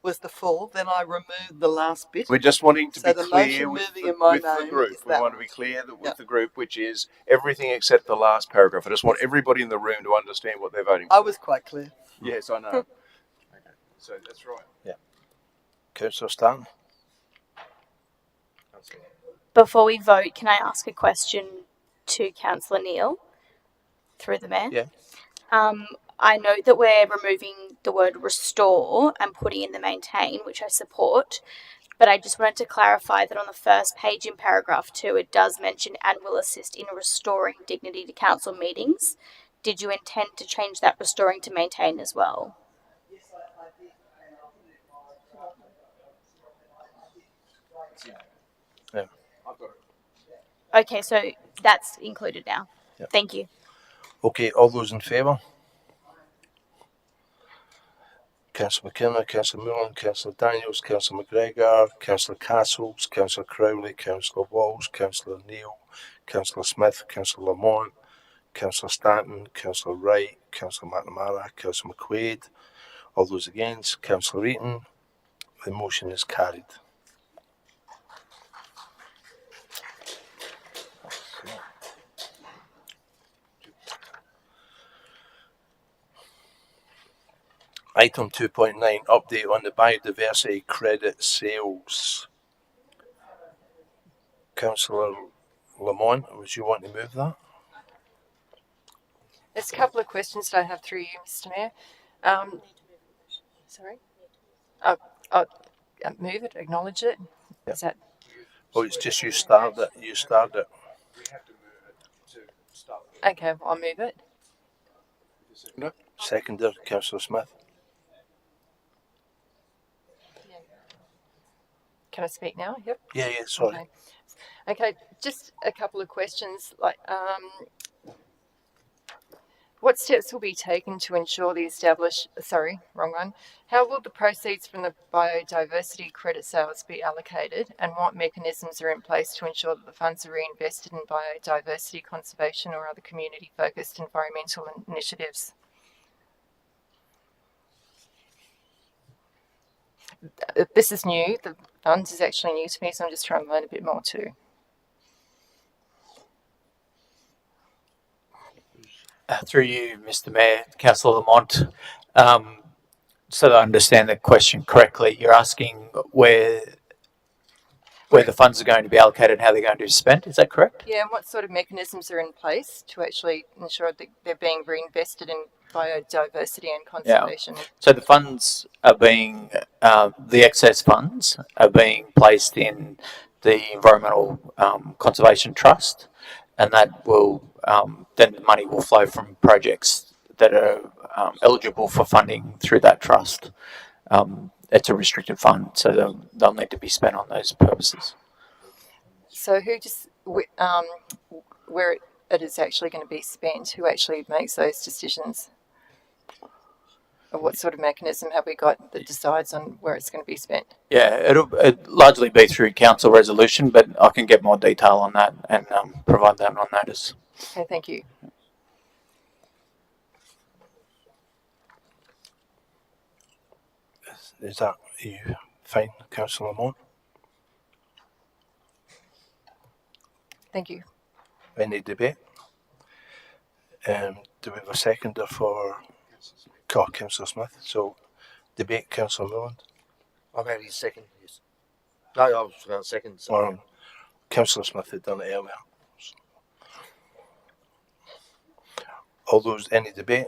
was the full, then I removed the last bit. We're just wanting to So be the clear motion with moving in my the name group. is We that want to one. be clear that with Yeah. the group, which is everything except the last paragraph. I just want everybody in the room to understand what they're voting for. I was quite clear. Yes, I know. Okay. So that's right. Councillor Stanton. Before we vote, can I ask a question to Councillor Neil through the mayor? Yeah. I note that we're removing the word restore and putting in the maintain, which I support. But I just wanted to clarify that on the first page in paragraph 2, it does mention and will assist in restoring dignity to council meetings. Did you intend to change that restoring to maintain as well? Yeah. Okay, so that's included now. Yeah. Thank you. Okay, all those in favour? Councillor McKenna, Councillor Mullen, Councillor Daniels, Councillor McGregor, Councillor Castles, Councillor Crowley, Councillor Walsh, Councillor Neal, Councillor Smith, Councillor Lamont, Councillor Stanton, Councillor Wright, Councillor McNamara, Councillor McQuaid. All those against? Councillor Eaton. The motion is carried. Item 2.9, update on the biodiversity credit sales. Councillor Lamont, would you want to move that? There's a couple of questions that I have through you, Mr. Mayor. Sorry? I'll move it, acknowledge it. Yep. Is that? Oh, it's just you start it. You start it. We have to move it to start. Okay, I'll move it. No. Seconder, Councillor Smith. Can I speak now? Yep. Yeah, sorry. Okay, just a couple of questions. What steps will be taken to ensure the how will the proceeds from the biodiversity credit sales be allocated, and what mechanisms are in place to ensure that the funds are reinvested in biodiversity conservation or other community-focused environmental initiatives? This is new. The funds is actually new to me, so I'm just trying to learn a bit more too. Through you, Mr. Mayor, Councillor Lamont. So that I understand the question correctly, you're asking where the funds are going to be allocated and how they're going to be spent. Is that correct? Yeah, and what sort of mechanisms are in place to actually ensure that they're being reinvested in biodiversity and conservation? Yeah. So the funds are being, the excess funds are being placed in the Environmental Conservation Trust, and that will, then the money will flow from projects that are eligible for funding through that trust. It's a restricted fund, so they'll need to be spent on those purposes. So who just, where it is actually going to be spent, who actually makes those decisions? Or what sort of mechanism have we got that decides on where it's going to be spent? Yeah, it'll largely be through council resolution, but I can get more detail on that and provide that on notice. Okay, thank you. Is that you fine, Councillor Lamont? Thank you. Any debate? Do we have a seconder for Councillor Smith? So, debate, Councillor Milland? I'm going to be second, yes. No, I was going to second. So. Or Councillor Smith had done it earlier. All those, any debate?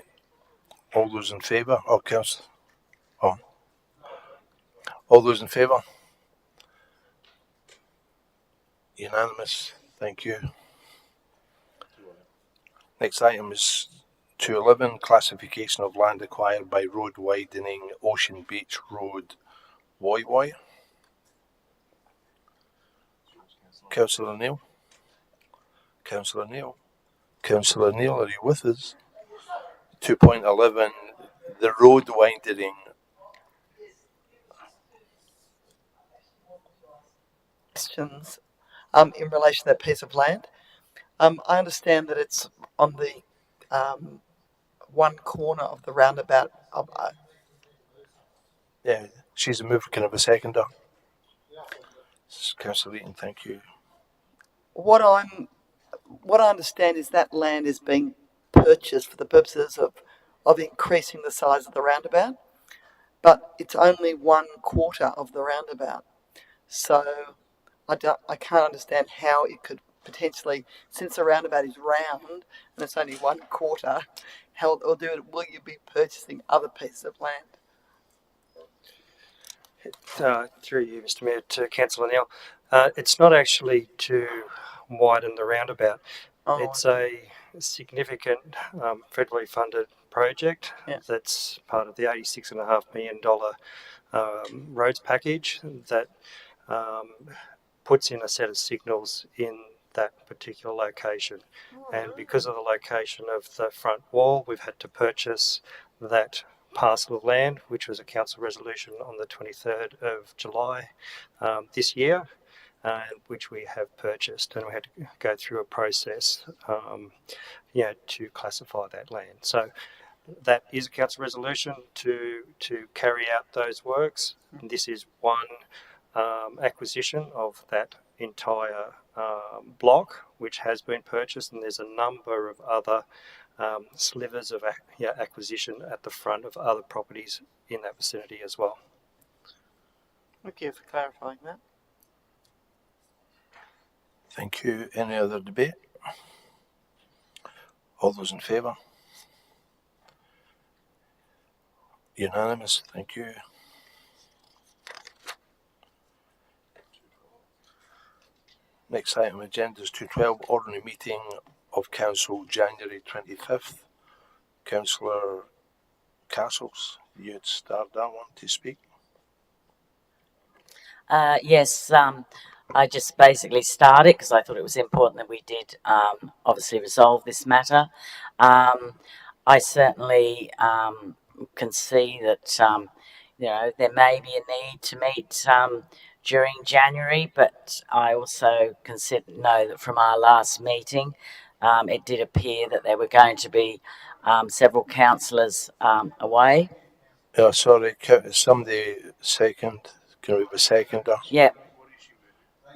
All those in favour? Or Councillor? Oh. All those in favour? Unanimous. Thank you. Next item is 211, classification of land acquired by road widening Ocean Beach Road, Woy Woy. Councillor Neal. Councillor Neal. Councillor Neal, are you with us? 2.11, the road widening. Questions in relation to that piece of land. I understand that it's on the one corner of the roundabout. Yeah, She's a mover. Can I have a seconder? Councillor Eaton, thank you. What I understand is that land is being purchased for the purposes of increasing the size of the roundabout, but it's only 1/4 of the roundabout. So I can't understand how it could potentially, since the roundabout is round and it's only 1/4, how it'll do it. Will you be purchasing other pieces of land? Through you, Mr. Mayor, to Councillor Neal. It's not actually to widen the roundabout. It's a significant federally funded project that's part of the $86.5 million roads package that puts in a set of signals in that particular location. And because of the location of the front wall, we've had to purchase that parcel of land, which was a council resolution on the 23rd of July this year, which we have purchased, and we had to go through a process to classify that land. So that is a council resolution to carry out those works. And this is one acquisition of that entire block, which has been purchased, and there's a number of other slivers of acquisition at the front of other properties in that vicinity as well. Thank you for clarifying that. Thank you. Any other debate? All those in favour? Unanimous. Thank you. Next item on the agenda is 212, ordinary meeting of council, January 25th. Councillor Castles, you had started that one to speak. Yes, I just basically started because I thought it was important that we did obviously resolve this matter. I certainly can see that there may be a need to meet during January, but I also know that from our last meeting, it did appear that there were going to be several councillors away. Oh, sorry, somebody second. Can we have a seconder? Yeah.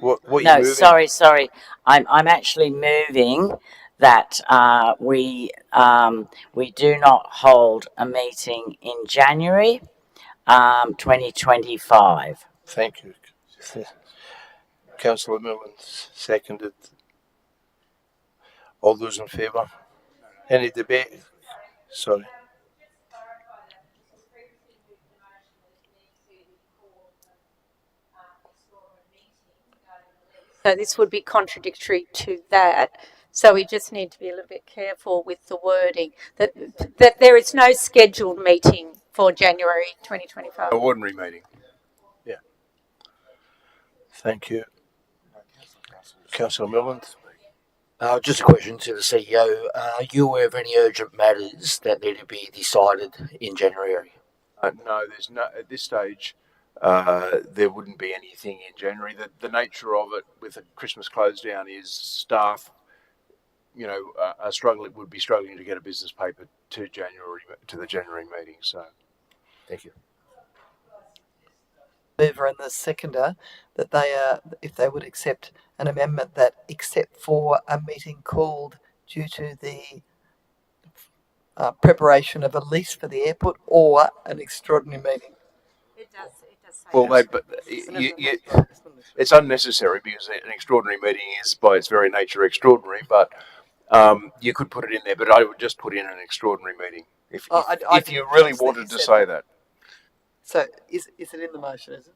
What are you No, moving? sorry. I'm actually moving that we do not hold a meeting in January 2025. Thank you. Councillor Millen seconded. All those in favour? Any debate? Sorry. So this would be contradictory to that. So we just need to be a little bit careful with the wording that there is no scheduled meeting for January 2025. An ordinary meeting. Yeah. Thank you. Councillor Milland. Just a question to the CEO. Are you aware of any urgent matters that need to be decided in January? No, there's no at this stage. There wouldn't be anything in January. The nature of it with a Christmas close down is staff, would be struggling to get a business paper to the January meeting. So, Thank you. Mover and the seconder that if they would accept an amendment that, except for a meeting called due to the preparation of a lease for the airport or an extraordinary meeting. It does say well, that. it's unnecessary because an extraordinary meeting is by its very nature extraordinary. But you could put it in there, but I would just put in an extraordinary meeting if you really wanted to say that. So is it in the motion, is it?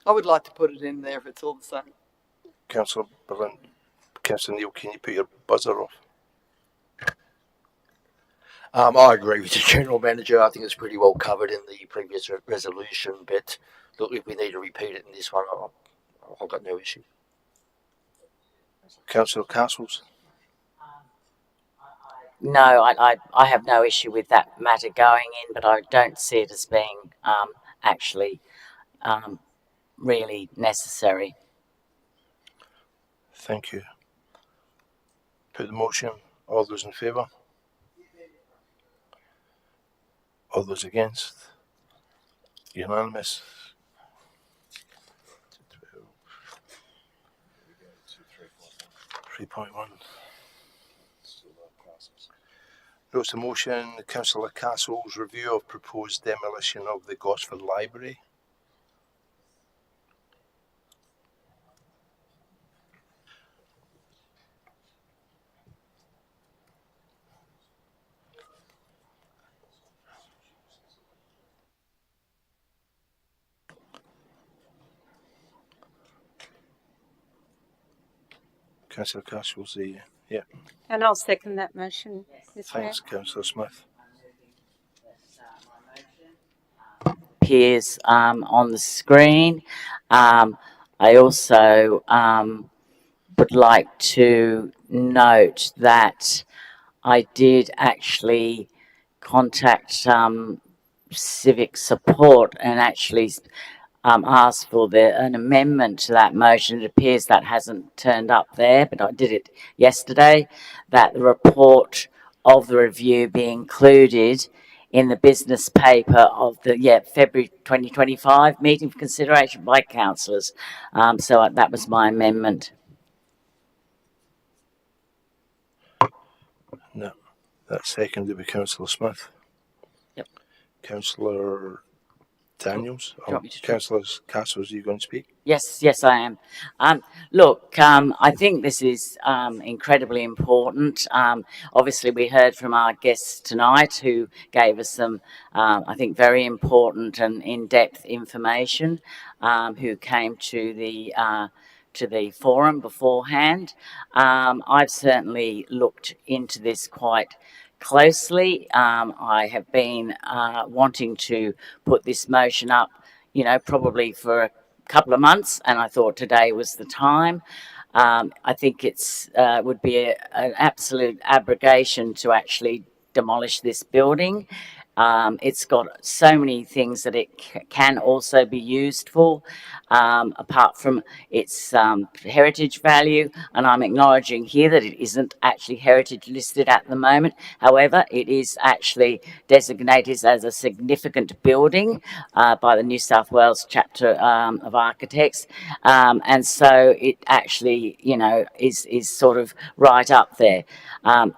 I would like to put it in there if it's all the same. Councillor Berlin. Councillor Neal, can you put your buzzer off? I agree with the General Manager. I think it's pretty well covered in the previous resolution, but look, if we need to repeat it in this one, I've got no issue. Councillor Castles. No, I have no issue with that matter going in, but I don't see it as being actually really necessary. Thank you. Put the motion. All those in favour? All those against? Unanimous. 3.1. Notes of motion, Councillor Castle's review of proposed demolition of the Gosford Library. Councillor Castle's the, yeah. And I'll second that motion, Mr. Mayor. Thanks, Councillor Smith. Appears on the screen. I also would like to note that I did actually contact civic support and actually asked for an amendment to that motion. It appears that hasn't turned up there, but I did it yesterday, that the report of the review be included in the business paper of the February 2025 meeting for consideration by councillors. So that was my amendment. No, that's seconded by Councillor Smith. Yep. Councillor Daniels. Do you want me to Councillor Castles, are you going to speak? Yes, I am. Look, I think this is incredibly important. Obviously, we heard from our guests tonight who gave us some, I think, very important and in-depth information, who came to the forum beforehand. I've certainly looked into this quite closely. I have been wanting to put this motion up, probably for a couple of months, and I thought today was the time. I think it's would be an absolute abrogation to actually demolish this building. It's got so many things that it can also be used for, apart from its heritage value, and I'm acknowledging here that it isn't actually heritage listed at the moment. However, it is actually designated as a significant building by the New South Wales chapter of architects, and so it actually, is sort of right up there. The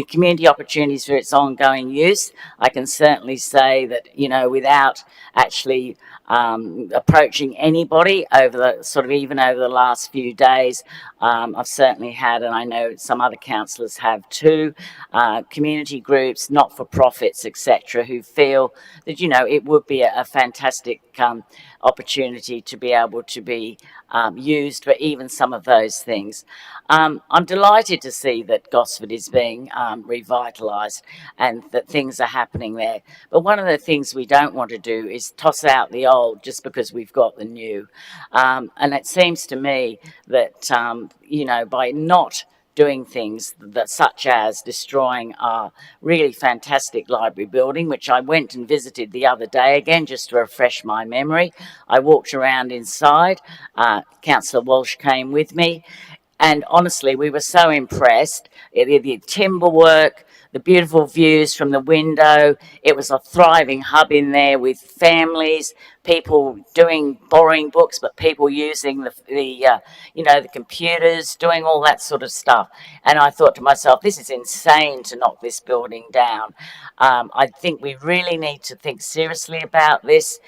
community opportunities for its ongoing use, I can certainly say that, without actually approaching anybody over the last few days, I've certainly had, and I know some other councillors have too, community groups, not-for-profits, etc., who feel that, it would be a fantastic opportunity to be able to be used for even some of those things. I'm delighted to see that Gosford is being revitalised and that things are happening there. But one of the things we don't want to do is toss out the old just because we've got the new. And it seems to me that, by not doing things such as destroying our really fantastic library building, which I went and visited the other day again just to refresh my memory. I walked around inside. Councillor Walsh came with me. And honestly, we were so impressed. The timber work, the beautiful views from the window. It was a thriving hub in there with families, people borrowing books, but people using the computers, doing all that sort of stuff. And I thought to myself, this is insane to knock this building down. I think we really need to think seriously about this.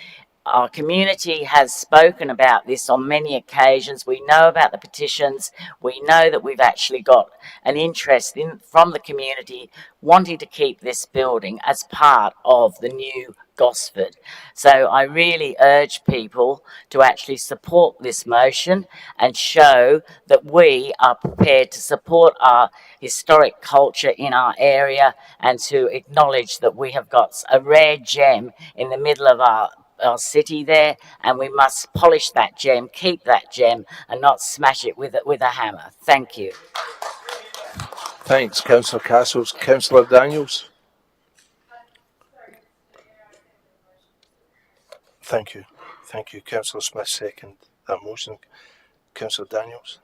Our community has spoken about this on many occasions. We know about the petitions. We know that we've actually got an interest from the community wanting to keep this building as part of the new Gosford. So I really urge people to actually support this motion and show that we are prepared to support our historic culture in our area and to acknowledge that we have got a rare gem in the middle of our city there, and we must polish that gem, keep that gem, and not smash it with a hammer. Thank you. Thanks, Councillor Castles. Councillor Daniels. Thank you. Councillor Smith, second that motion. Councillor Daniels.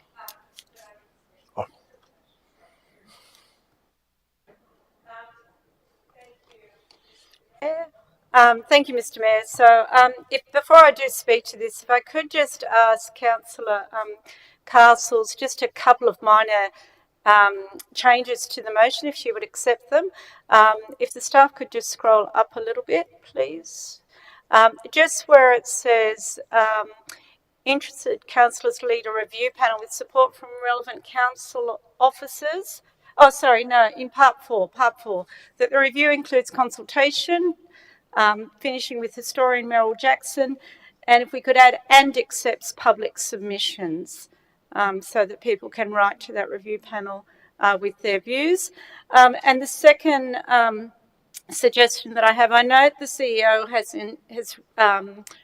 Thank you, Mr. Mayor. So, if before I do speak to this, if I could just ask Councillor Castles just a couple of minor changes to the motion, if she would accept them. If the staff could just scroll up a little bit, please. Just where it says interested councillors lead a review panel with support from relevant council officers. Oh, sorry, no, in part four, that the review includes consultation, finishing with historian Merrill Jackson, and if we could add, and accepts public submissions, so that people can write to that review panel with their views. And the second suggestion that I have, I note the CEO has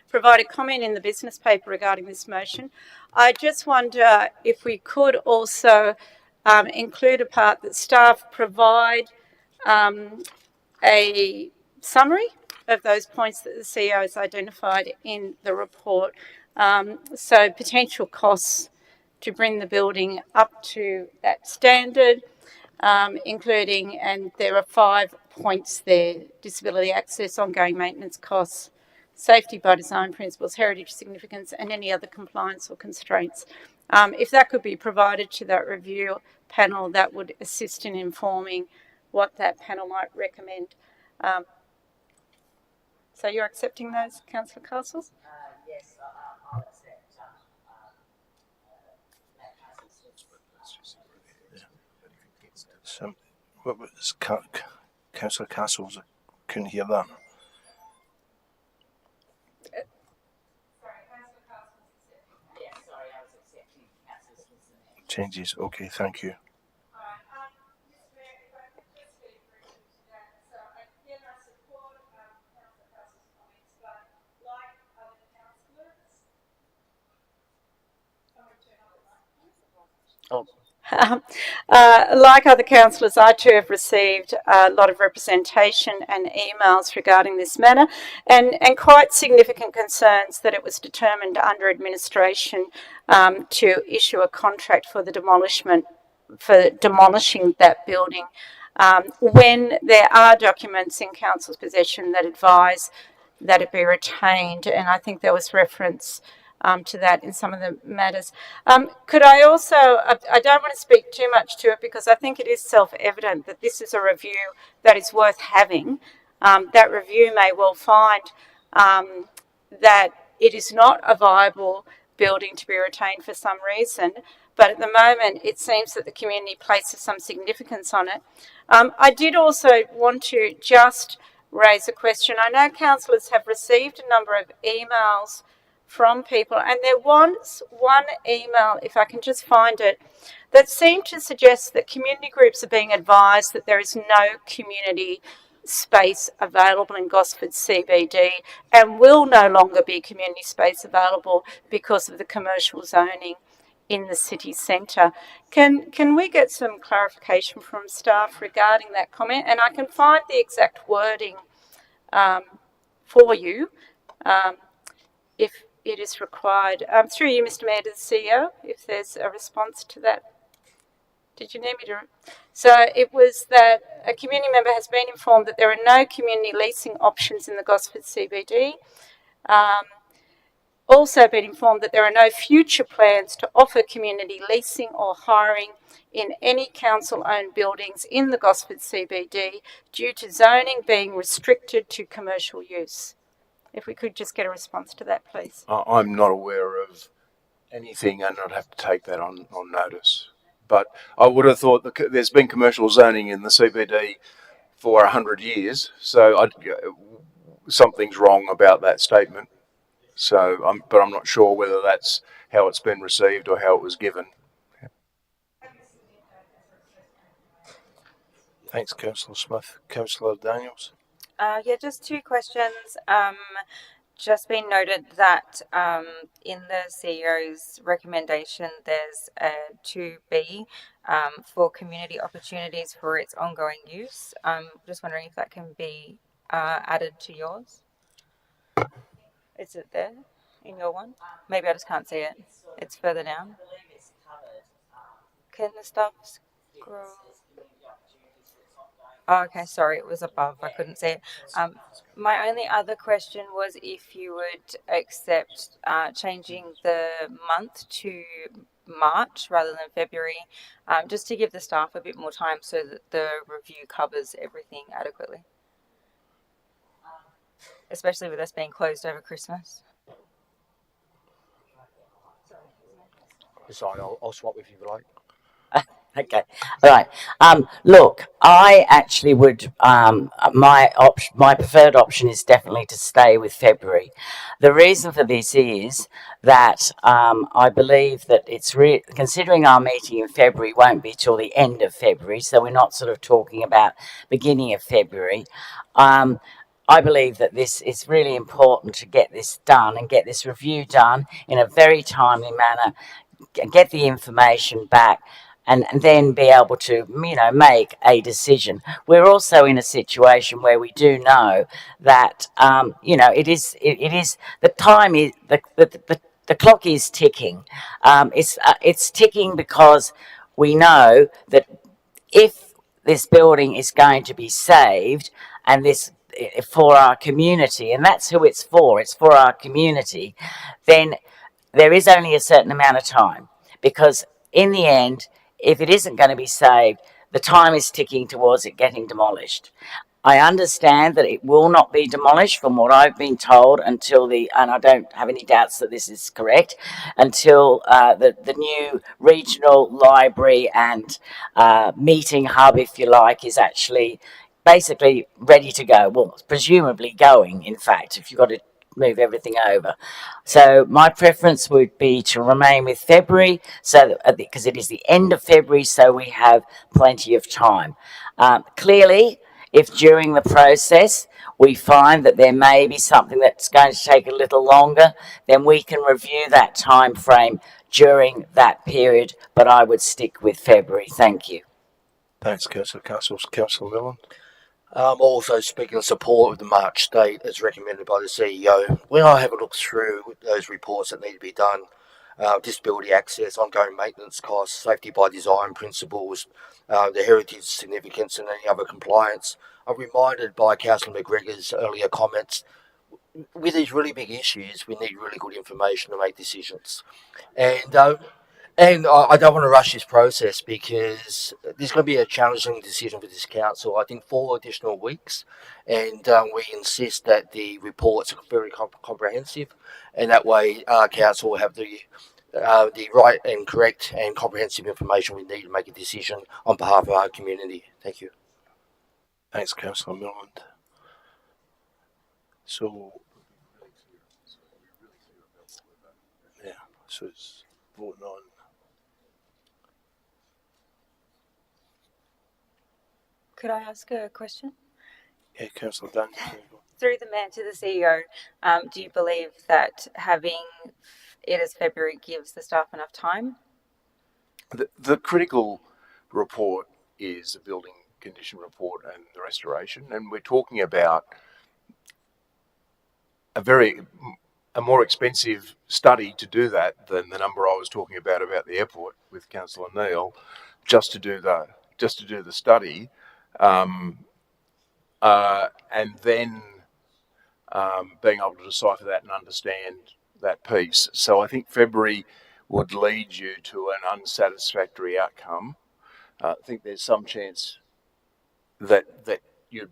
provided comment in the business paper regarding this motion. I just wonder if we could also include a part that staff provide a summary of those points that the CEO has identified in the report. So potential costs to bring the building up to that standard, including, and there are 5 points there: disability access, ongoing maintenance costs, safety by design principles, heritage significance, and any other compliance or constraints. If that could be provided to that review panel, that would assist in informing what that panel might recommend. So you're accepting those, Councillor Castles? Yes, I'll accept. What was Councillor Castles? I couldn't hear that. Changes. Okay, thank you. Like other councillors, I too have received a lot of representation and emails regarding this matter, and quite significant concerns that it was determined under administration to issue a contract for the demolishing that building, when there are documents in council's possession that advise that it be retained, and I think there was reference to that in some of the matters. Could I also, I don't want to speak too much to it because I think it is self-evident that this is a review that is worth having. That review may well find that it is not a viable building to be retained for some reason, but at the moment it seems that the community places some significance on it. I did also want to just raise a question. I know councillors have received a number of emails from people, and there was one email, if I can just find it, that seemed to suggest that community groups are being advised that there is no community space available in Gosford CBD and will no longer be community space available because of the commercial zoning in the city centre. Can we get some clarification from staff regarding that comment? And I can find the exact wording for you if it is required. Through you, Mr. Mayor, to the CEO, if there's a response to that. Did you need me to? So it was that a community member has been informed that there are no community leasing options in the Gosford CBD. Also been informed that there are no future plans to offer community leasing or hiring in any council-owned buildings in the Gosford CBD due to zoning being restricted to commercial use. If we could just get a response to that, please. I'm not aware of anything, and I'd have to take that on notice. But I would have thought that there's been commercial zoning in the CBD for 100 years, so something's wrong about that statement. So, but I'm not sure whether that's how it's been received or how it was given. Thanks, Councillor Smith. Councillor Daniels. Yeah, just 2 questions. Just been noted that in the CEO's recommendation, there's a 2B for community opportunities for its ongoing use. Just wondering if that can be added to yours. Is it there in your one? Maybe I just can't see it. It's further down. Can the stuff scroll? Oh, okay, sorry, it was above. I couldn't see it. My only other question was if you would accept changing the month to March rather than February, just to give the staff a bit more time so that the review covers everything adequately, especially with us being closed over Christmas. Sorry, I'll swap with you if you like. Okay, all right. Look, I actually would. My preferred option is definitely to stay with February. The reason for this is that I believe that considering our meeting in February won't be till the end of February, so we're not sort of talking about beginning of February. I believe that this is really important to get this done and get this review done in a very timely manner, get the information back, and then be able to, make a decision. We're also in a situation where we do know that, it is the time is the clock is ticking. It's ticking because we know that if this building is going to be saved, and this for our community, and that's who it's for our community, then there is only a certain amount of time, because in the end, if it isn't going to be saved, the time is ticking towards it getting demolished. I understand that it will not be demolished from what I've been told until and I don't have any doubts that this is correct, until the new regional library and meeting hub, if you like, is actually basically ready to go. Well, presumably going, in fact, if you've got to move everything over. So my preference would be to remain with February, so because it is the end of February, so we have plenty of time. Clearly, if during the process we find that there may be something that's going to take a little longer, then we can review that time frame during that period, but I would stick with February. Thank you. Thanks, Councillor. Councillor Millen. Also, speaking of support of the March date as recommended by the CEO, when I have a look through those reports that need to be done, disability access, ongoing maintenance costs, safety by design principles, the heritage significance and any other compliance, I'm reminded by Councillor McGregor's earlier comments, with these really big issues, we need really good information to make decisions. And I don't want to rush this process because there's going to be a challenging decision for this council. I think 4 additional weeks, and we insist that the reports are very comprehensive, and that way council will have the right and correct and comprehensive information we need to make a decision on behalf of our community. Thank you. Thanks, Councillor Millen. So, yeah, so it's voting on. Could I ask a question? Yeah, Councillor Dunn. Through the mayor to the CEO, do you believe that having it as February gives the staff enough time? The critical report is the building condition report and the restoration, and we're talking about a more expensive study to do that than the number I was talking about the airport with Councillor Neal, just to do the study, and then being able to decipher that and understand that piece. So I think February would lead you to an unsatisfactory outcome. I think there's some chance that we'd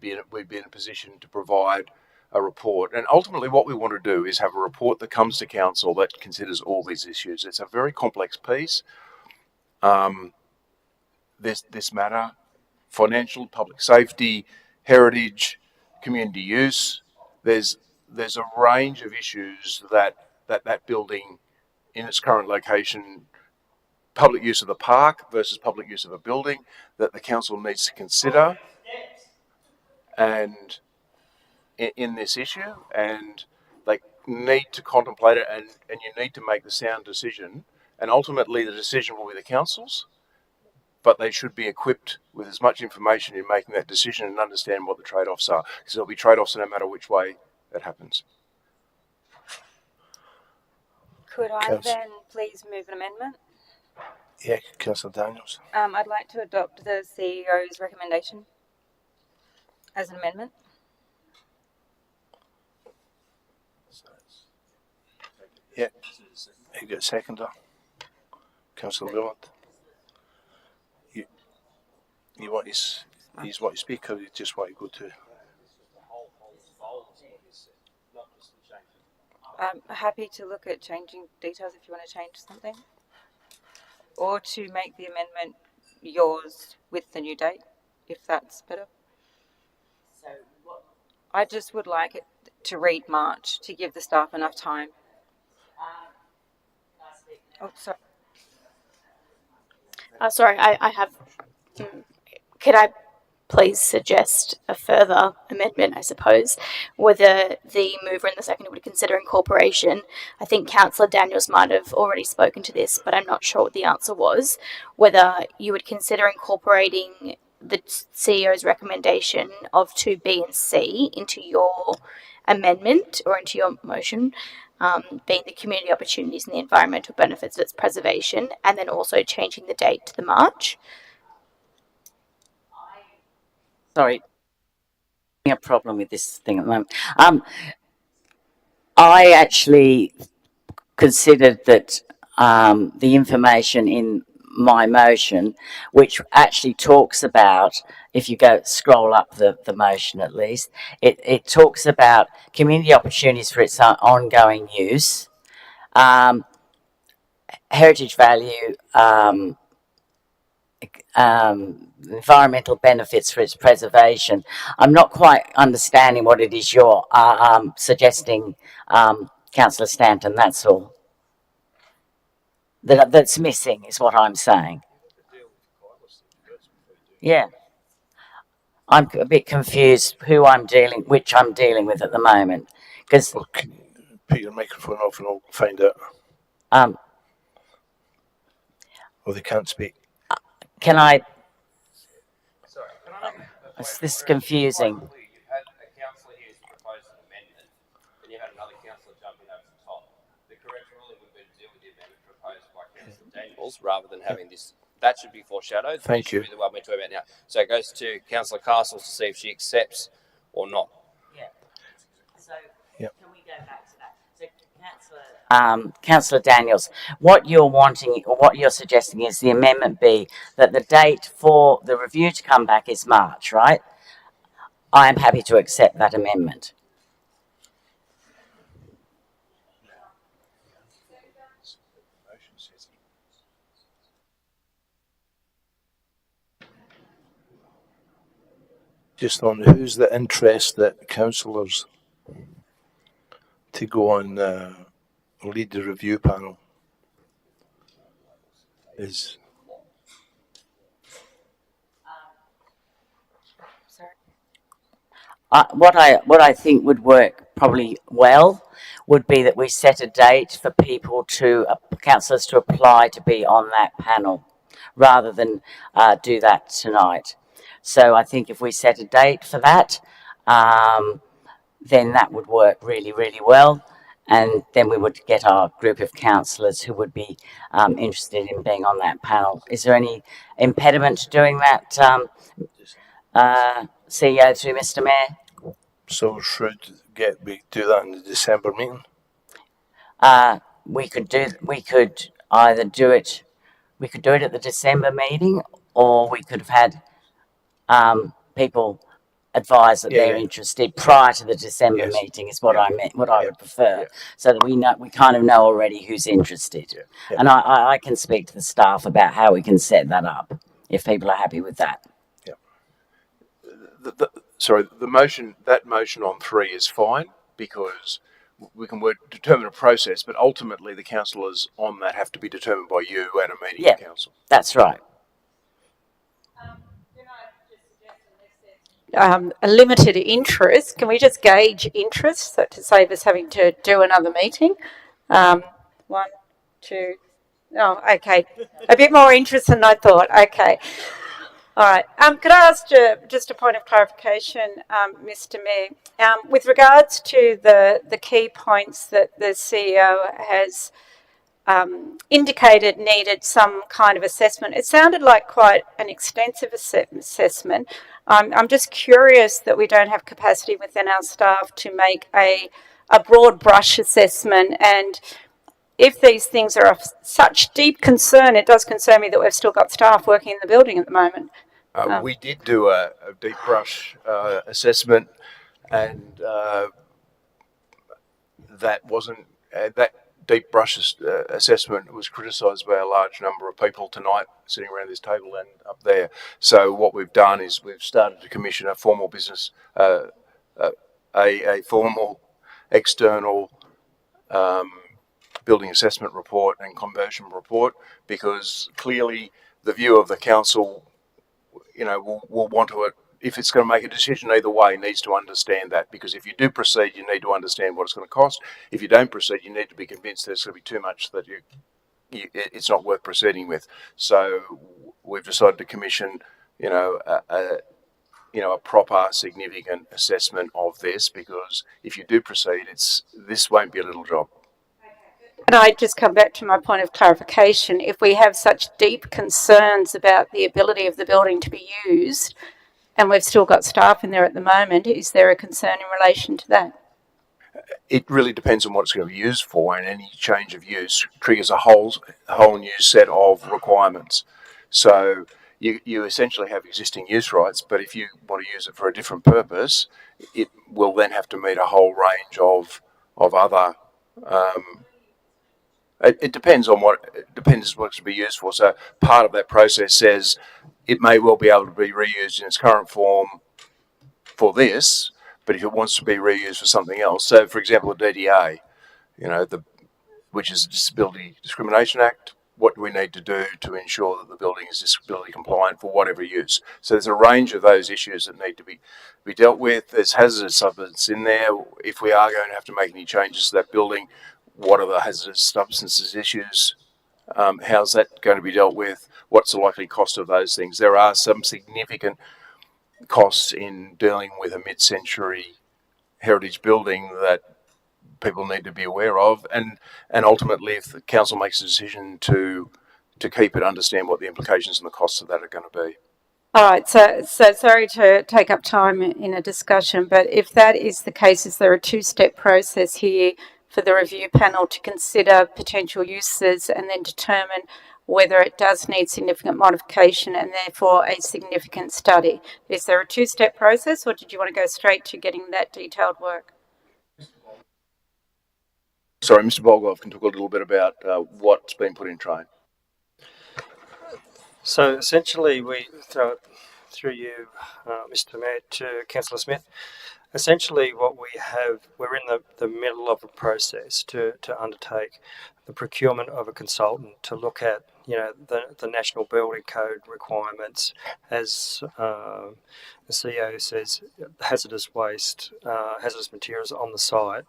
be in a position to provide a report. And ultimately what we want to do is have a report that comes to council that considers all these issues. It's a very complex piece. This matter, financial, public safety, heritage, community use. There's a range of issues that building in its current location, public use of the park versus public use of a building, that the council needs to consider and in this issue, and they need to contemplate it, and you need to make the sound decision, and ultimately the decision will be the council's, but they should be equipped with as much information in making that decision and understand what the trade-offs are, because there'll be trade-offs no matter which way that happens. Could I then please move an amendment? Yeah, Councillor Daniels. I'd like to adopt the CEO's recommendation. As an amendment? Yeah. You got a seconder? Councillor Milland? You want to speak, or you just want to go to? I'm happy to look at changing details if you want to change something. Or to make the amendment yours with the new date, if that's better. So what? I just would like it to read March to give the staff enough time. Oh, sorry. Sorry, I have. Could I please suggest a further amendment, I suppose, whether the mover and the seconder would consider incorporation? I think Councillor Daniels might have already spoken to this, but I'm not sure what the answer was. Whether you would consider incorporating the CEO's recommendation of 2B and C into your amendment or into your motion, being the community opportunities and the environmental benefits of its preservation, and then also changing the date to the March. Sorry, a problem with this thing at the moment. I actually considered that the information in my motion, which actually talks about, if you go scroll up the motion at least, it talks about community opportunities for its ongoing use, heritage value, environmental benefits for its preservation. I'm not quite understanding what it is you're suggesting, Councillor Stanton, that's all. That's missing is what I'm saying. Yeah. I'm a bit confused which I'm dealing with at the moment. Because can you put your microphone off and I'll find out. Or they can't speak. Can I? This is confusing. You had a councillor here who proposed an amendment, and you had another councillor jumping over the top. The correct ruling would be to deal with the amendment proposed by Councillor Daniels rather than having this. That should be foreshadowed. Thank you. Should be the one we're talking about now. So it goes to Councillor Castles to see if she accepts or not. Yeah. So yep. Can we go back to that? So Councillor Daniels, what you're wanting, or what you're suggesting is the amendment be that the date for the review to come back is March, right? I am happy to accept that amendment. Just on who's the interest that councillors to go on lead the review panel is. What I think would work probably well would be that we set a date for people councillors to apply to be on that panel, rather than do that tonight. So I think if we set a date for that, then that would work really, really well. And then we would get our group of councillors who would be interested in being on that panel. Is there any impediment to doing that, CEO through Mr. Mayor? So should we do that in the December meeting? We could either do it at the December meeting, or we could have had people advise that they're interested prior to the December meeting is what I meant, what I would prefer, so that we kind of know already who's interested. And I can speak to the staff about how we can set that up if people are happy with that. That motion on 3 is fine, because we can determine a process, but ultimately the councillors on that have to be determined by you and a meeting of council. That's right. A limited interest, can we just gauge interest to save us having to do another meeting? 1, 2, oh, okay. A bit more interest than I thought. Okay. All right. Could I ask just a point of clarification, Mr. Mayor? With regards to the key points that the CEO has indicated needed some kind of assessment. It sounded like quite an extensive assessment. I'm just curious that we don't have capacity within our staff to make a broad brush assessment, and if these things are of such deep concern, it does concern me that we've still got staff working in the building at the moment. We did do a deep brush assessment, and that wasn't that deep brush assessment was criticised by a large number of people tonight sitting around this table and up there. So what we've done is we've started to commission a formal business, a formal external building assessment report and conversion report, because clearly the view of the council, will want to, if it's going to make a decision either way, needs to understand that, because if you do proceed, you need to understand what it's going to cost. If you don't proceed, you need to be convinced there's going to be too much that it's not worth proceeding with. So we've decided to commission, a proper, significant assessment of this, because if you do proceed, this won't be a little job. And I just come back to my point of clarification. If we have such deep concerns about the ability of the building to be used, and we've still got staff in there at the moment, is there a concern in relation to that? It really depends on what it's going to be used for, and any change of use triggers a whole new set of requirements. So you essentially have existing use rights, but if you want to use it for a different purpose, it will then have to meet a whole range of other. It depends on what it's to be used for. So part of that process says it may well be able to be reused in its current form for this, but if it wants to be reused for something else, so for example, the DDA, which is the Disability Discrimination Act, what do we need to do to ensure that the building is disability compliant for whatever use? So there's a range of those issues that need to be dealt with. There's hazardous substances in there. If we are going to have to make any changes to that building, what are the hazardous substances issues? How's that going to be dealt with? What's the likely cost of those things? There are some significant costs in dealing with a mid-century heritage building that people need to be aware of, and ultimately, if the council makes a decision to keep it, understand what the implications and the costs of that are going to be. All right, so sorry to take up time in a discussion, but if that is the case, is there a two-step process here for the review panel to consider potential uses and then determine whether it does need significant modification and therefore a significant study? Is there a two-step process, or did you want to go straight to getting that detailed work? Sorry, Mr. Bolgov can talk a little bit about what's been put in train. So essentially, we throw it through you, Mr. Mayor, to Councillor Smith. Essentially, what we have, we're in the middle of a process to undertake the procurement of a consultant to look at, the National Building Code requirements, as the CEO says, hazardous waste, hazardous materials on the site.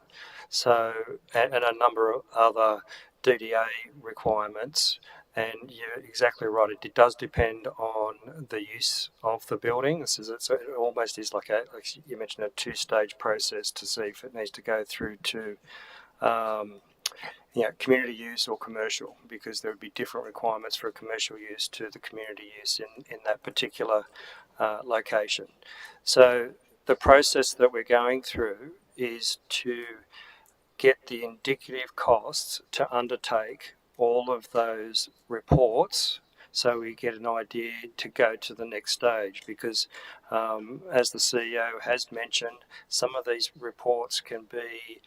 So, and a number of other DDA requirements. And you're exactly right. It does depend on the use of the building. It almost is like you mentioned, a two-stage process to see if it needs to go through to, community use or commercial, because there would be different requirements for a commercial use to the community use in that particular location. So the process that we're going through is to get the indicative costs to undertake all of those reports, so we get an idea to go to the next stage, because as the CEO has mentioned, some of these reports can be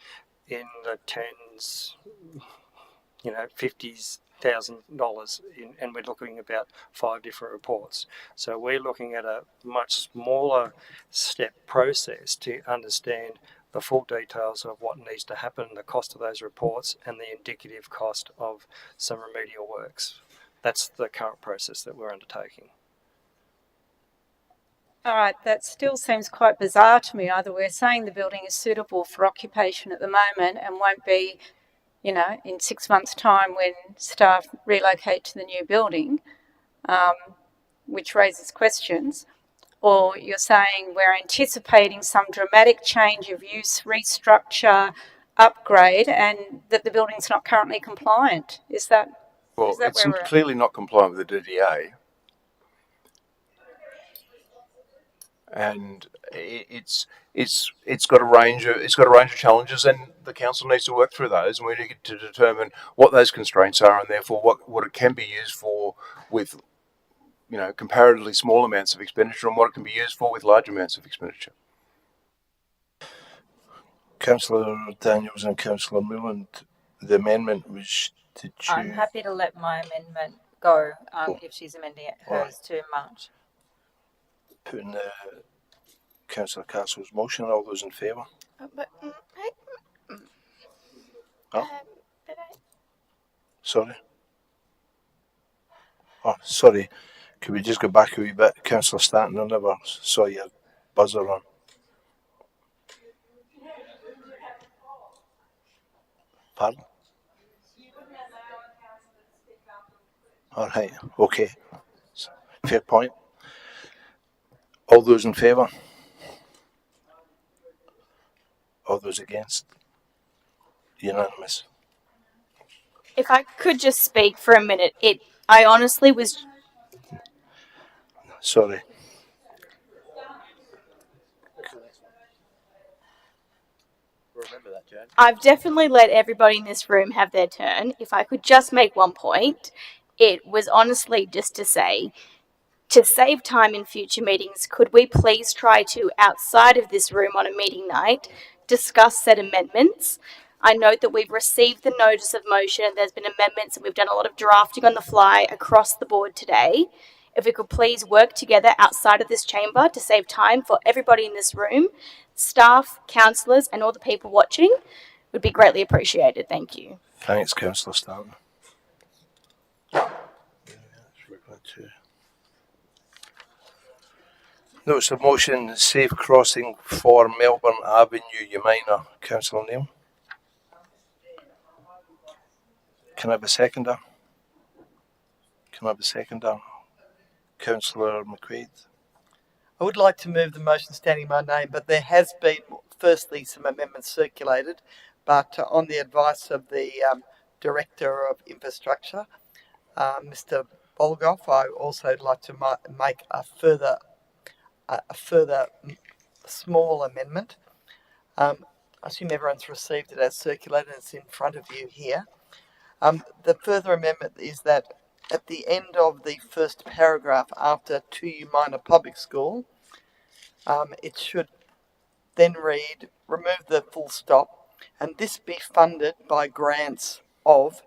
in the tens, $50,000, and we're looking about 5 different reports. So we're looking at a much smaller step process to understand the full details of what needs to happen, the cost of those reports, and the indicative cost of some remedial works. That's the current process that we're undertaking. All right, that still seems quite bizarre to me. Either we're saying the building is suitable for occupation at the moment and won't be, in 6 months' time when staff relocate to the new building, which raises questions, or you're saying we're anticipating some dramatic change of use, restructure, upgrade and that the building's not currently compliant. Is that Well, that it's where we're at? clearly not compliant with the DDA, and it's got a range of challenges, and the council needs to work through those, and we need to determine what those constraints are, and therefore what it can be used for with comparatively small amounts of expenditure, and what it can be used for with large amounts of expenditure. Councillor Daniels and Councillor Milland, the amendment was to choose. I'm happy to let my amendment go if she's amending hers too much. Putting the Councillor Castle's motion. All those in favour? Sorry. Oh, sorry. Could we just go back a wee bit? Councillor Stanton, I never saw your buzzer on. Pardon? All right. Okay. Fair point. All those in favour? All those against? Unanimous. If I could just speak for a minute, I honestly was. Sorry. Remember that, Jan. I've definitely let everybody in this room have their turn. If I could just make one point, it was honestly just to say, to save time in future meetings, could we please try to, outside of this room on a meeting night, discuss said amendments? I note that we've received the notice of motion and there's been amendments and we've done a lot of drafting on the fly across the board today. If we could please work together outside of this chamber to save time for everybody in this room, staff, councillors and all the people watching, would be greatly appreciated. Thank you. Thanks, Councillor Stanton. Notice of motion, safe crossing for Melbourne Avenue, Umina. Councillor Neil. Can I have a seconder? Councillor McQuaid. I would like to move the motion standing my name, but there has been, firstly, some amendments circulated, but on the advice of the Director of Infrastructure, Mr. Bolgoff, I also would like to make a further small amendment. I assume everyone's received it as circulated. It's in front of you here. The further amendment is that at the end of the first paragraph after 2U Minor Public School, it should then read, remove the full stop, and this be funded by grants of,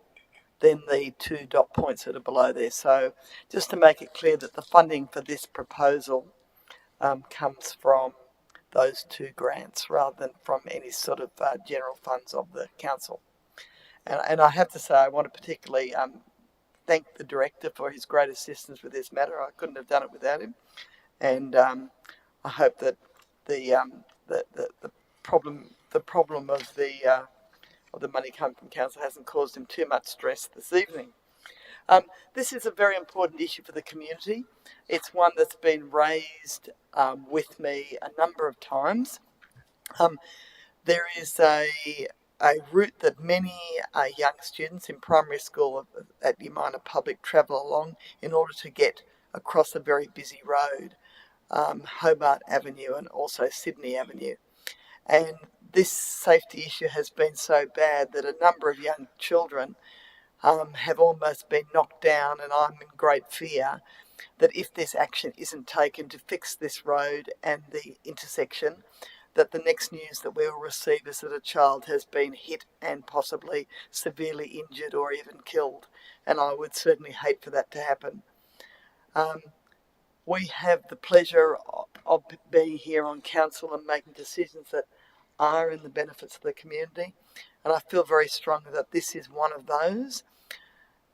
then the 2 dot points that are below there. So just to make it clear that the funding for this proposal comes from those 2 grants rather than from any sort of general funds of the council. And I have to say, I want to particularly thank the Director for his great assistance with this matter. I couldn't have done it without him. And I hope that the problem of the money coming from council hasn't caused him too much stress this evening. This is a very important issue for the community. It's one that's been raised with me a number of times. There is a route that many young students in primary school at Umina Public travel along in order to get across a very busy road, Hobart Avenue and also Sydney Avenue. And this safety issue has been so bad that a number of young children have almost been knocked down, and I'm in great fear that if this action isn't taken to fix this road and the intersection, that the next news that we will receive is that a child has been hit and possibly severely injured or even killed. And I would certainly hate for that to happen. We have the pleasure of being here on council and making decisions that are in the benefits of the community. And I feel very strongly that this is one of those.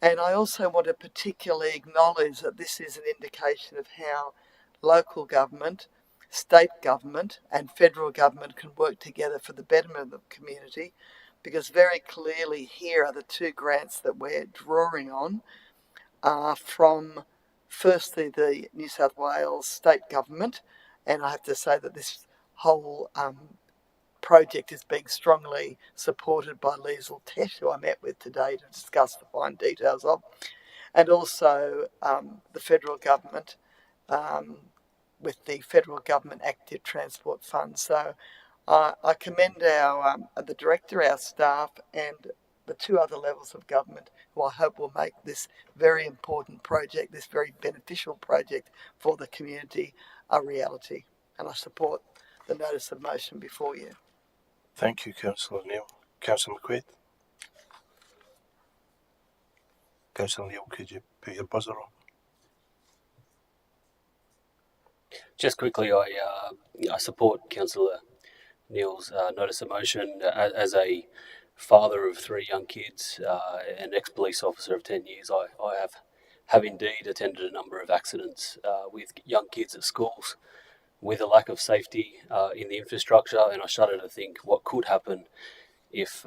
And I also want to particularly acknowledge that this is an indication of how local government, state government and federal government can work together for the betterment of the community, because very clearly here are the 2 grants that we're drawing on from firstly the New South Wales state government, and I have to say that this whole project is being strongly supported by Liesl Tesh, who I met with today to discuss the fine details of, and also the federal government with the Federal Government Active Transport Fund. So I commend the director, our staff, and the two other levels of government who I hope will make this very important project, this very beneficial project for the community, a reality. And I support the notice of motion before you. Thank you, Councillor Neil. Councillor McQuaid. Councillor Neil, could you put your buzzer on? Just quickly, I support Councillor Neil's notice of motion. As a father of 3 young kids, an ex-police officer of 10 years, I have indeed attended a number of accidents with young kids at schools with a lack of safety in the infrastructure, and I shudder to think what could happen if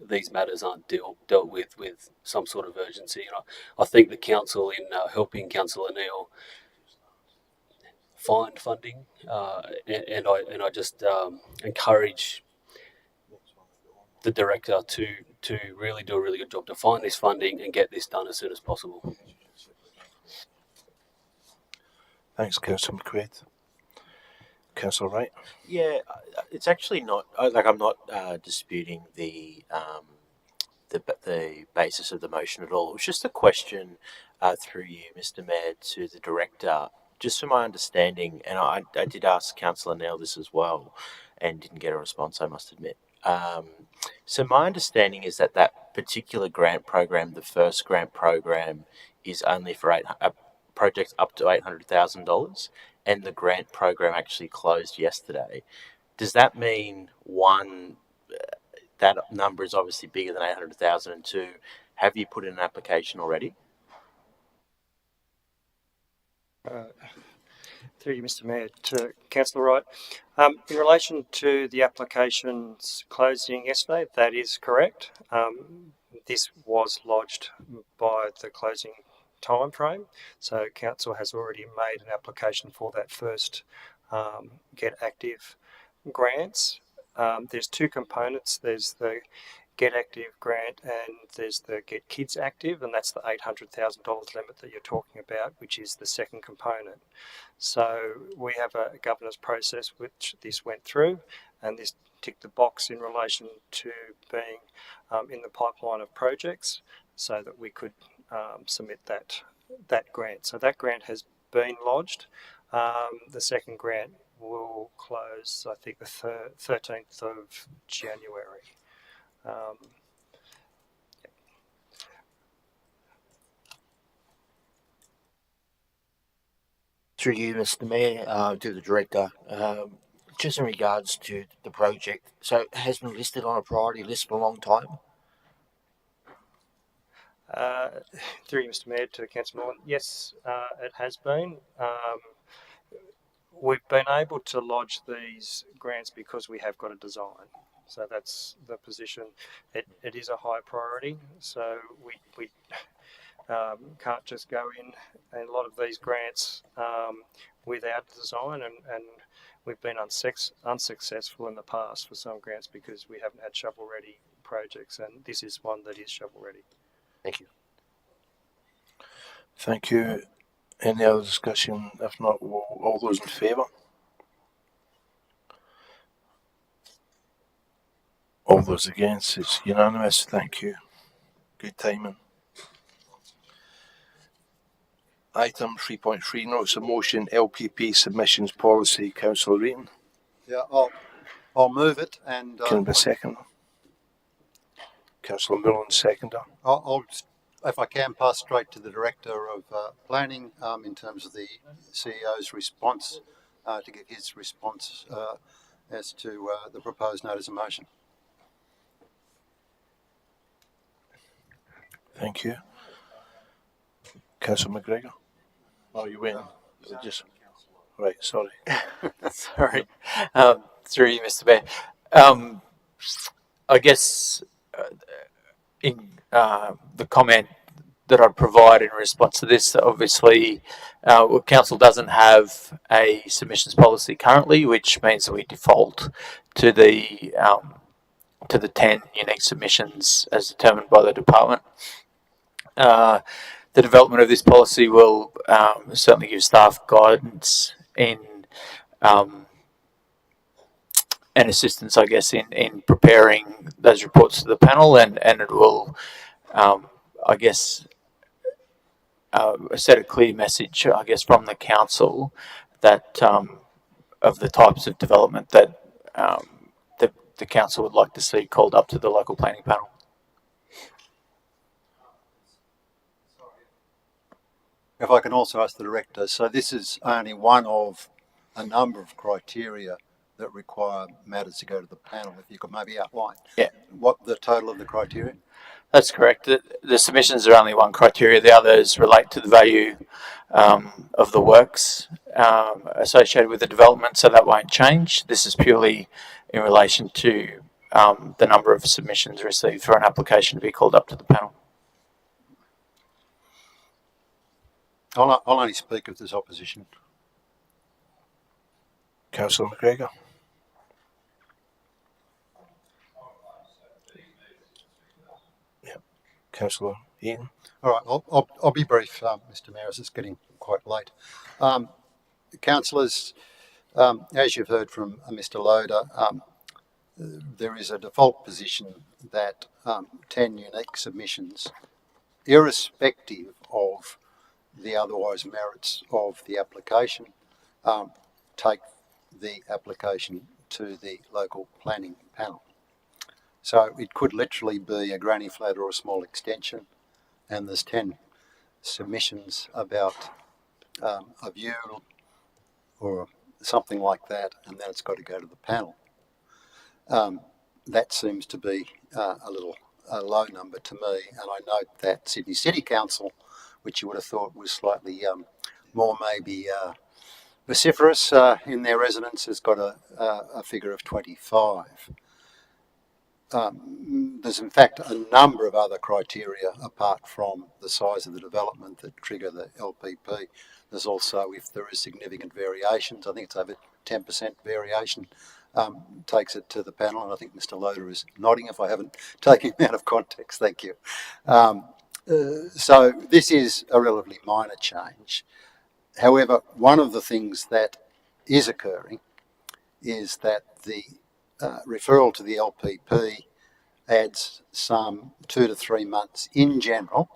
these matters aren't dealt with some sort of urgency. And I think the council, in helping Councillor Neil find funding, and I just encourage the director to really do a really good job to find this funding and get this done as soon as possible. Thanks, Councillor McQuaid. Councillor Wright. Yeah, it's actually not like I'm not disputing the basis of the motion at all. It was just a question through you, Mr. Mayor, to the director. Just from my understanding, and I did ask Councillor Neil this as well, and didn't get a response, I must admit. So my understanding is that that particular grant program, the first grant program, is only for projects up to $800,000, and the grant program actually closed yesterday. Does that mean, one, that number is obviously bigger than 800,000, and two, have you put in an application already? Through you, Mr. Mayor, to Councillor Wright. In relation to the applications closing yesterday, that is correct. This was lodged by the closing time frame, so council has already made an application for that first Get Active grants. There's 2 components. There's the Get Active grant and there's the Get Kids Active, and that's the $800,000 limit that you're talking about, which is the second component. So we have a governance process which this went through, and this ticked the box in relation to being in the pipeline of projects so that we could submit that grant. So that grant has been lodged. The second grant will close, I think, the 13th of January. Through you, Mr. Mayor, to the director, just in regards to the project, so it has been listed on a priority list for a long time? Through you, Mr. Mayor, to Councillor Moore, yes, it has been. We've been able to lodge these grants because we have got a design. So that's the position. It is a high priority, so we can't just go in a lot of these grants without design, and we've been unsuccessful in the past for some grants because we haven't had shovel-ready projects, and this is one that is shovel-ready. Thank you. Thank you. Any other discussion? If not, all those in favour? All those against? It's unanimous. Thank you. Good timing. Item 3.3, notice of motion, LPP submissions policy. Councillor Reaton. Yeah, I'll move it and. Can I be a second? Councillor Millen, seconder. I'll, if I can, pass straight to the Director of Planning in terms of the CEO's response, to give his response as to the proposed notice of motion. Thank you. Councillor McGregor. Oh, you went. Just right. Sorry. Sorry. Through you, Mr. Mayor. I guess in the comment that I'd provide in response to this. Obviously, council doesn't have a submissions policy currently, which means that we default to the 10 unique submissions as determined by the department. The development of this policy will certainly give staff guidance in and assistance, I guess, in preparing those reports to the panel, and it will, I guess, set a clear message, I guess, from the council that of the types of development that the council would like to see called up to the local planning panel. If I can also ask the director, so this is only one of a number of criteria that require matters to go to the panel. If you could maybe outline what the total of the criteria? That's correct. The submissions are only one criteria. The others relate to the value of the works associated with the development, so that won't change. This is purely in relation to the number of submissions received for an application to be called up to the panel. I'll only speak if there's opposition. Councillor McGregor. Yep. Councillor Eaton. All right, I'll be brief, Mr Mayor, as it's getting quite late. Councillors, as you've heard from Mr Loader, there is a default position that 10 unique submissions, irrespective of the otherwise merits of the application, take the application to the local planning panel. So it could literally be a granny flat or a small extension, and there's 10 submissions about a view or something like that, and then it's got to go to the panel. That seems to be a low number to me, and I note that Sydney City Council, which you would have thought was slightly more maybe vociferous in their residents, has got a figure of 25. There's in fact a number of other criteria apart from the size of the development that trigger the LPP. There's also, if there is significant variations, I think it's over 10% variation, takes it to the panel, and I think Mr Loader is nodding if I haven't taken him out of context, thank you. So this is a relatively minor change. However, one of the things that is occurring is that the referral to the LPP adds some 2 to 3 months in general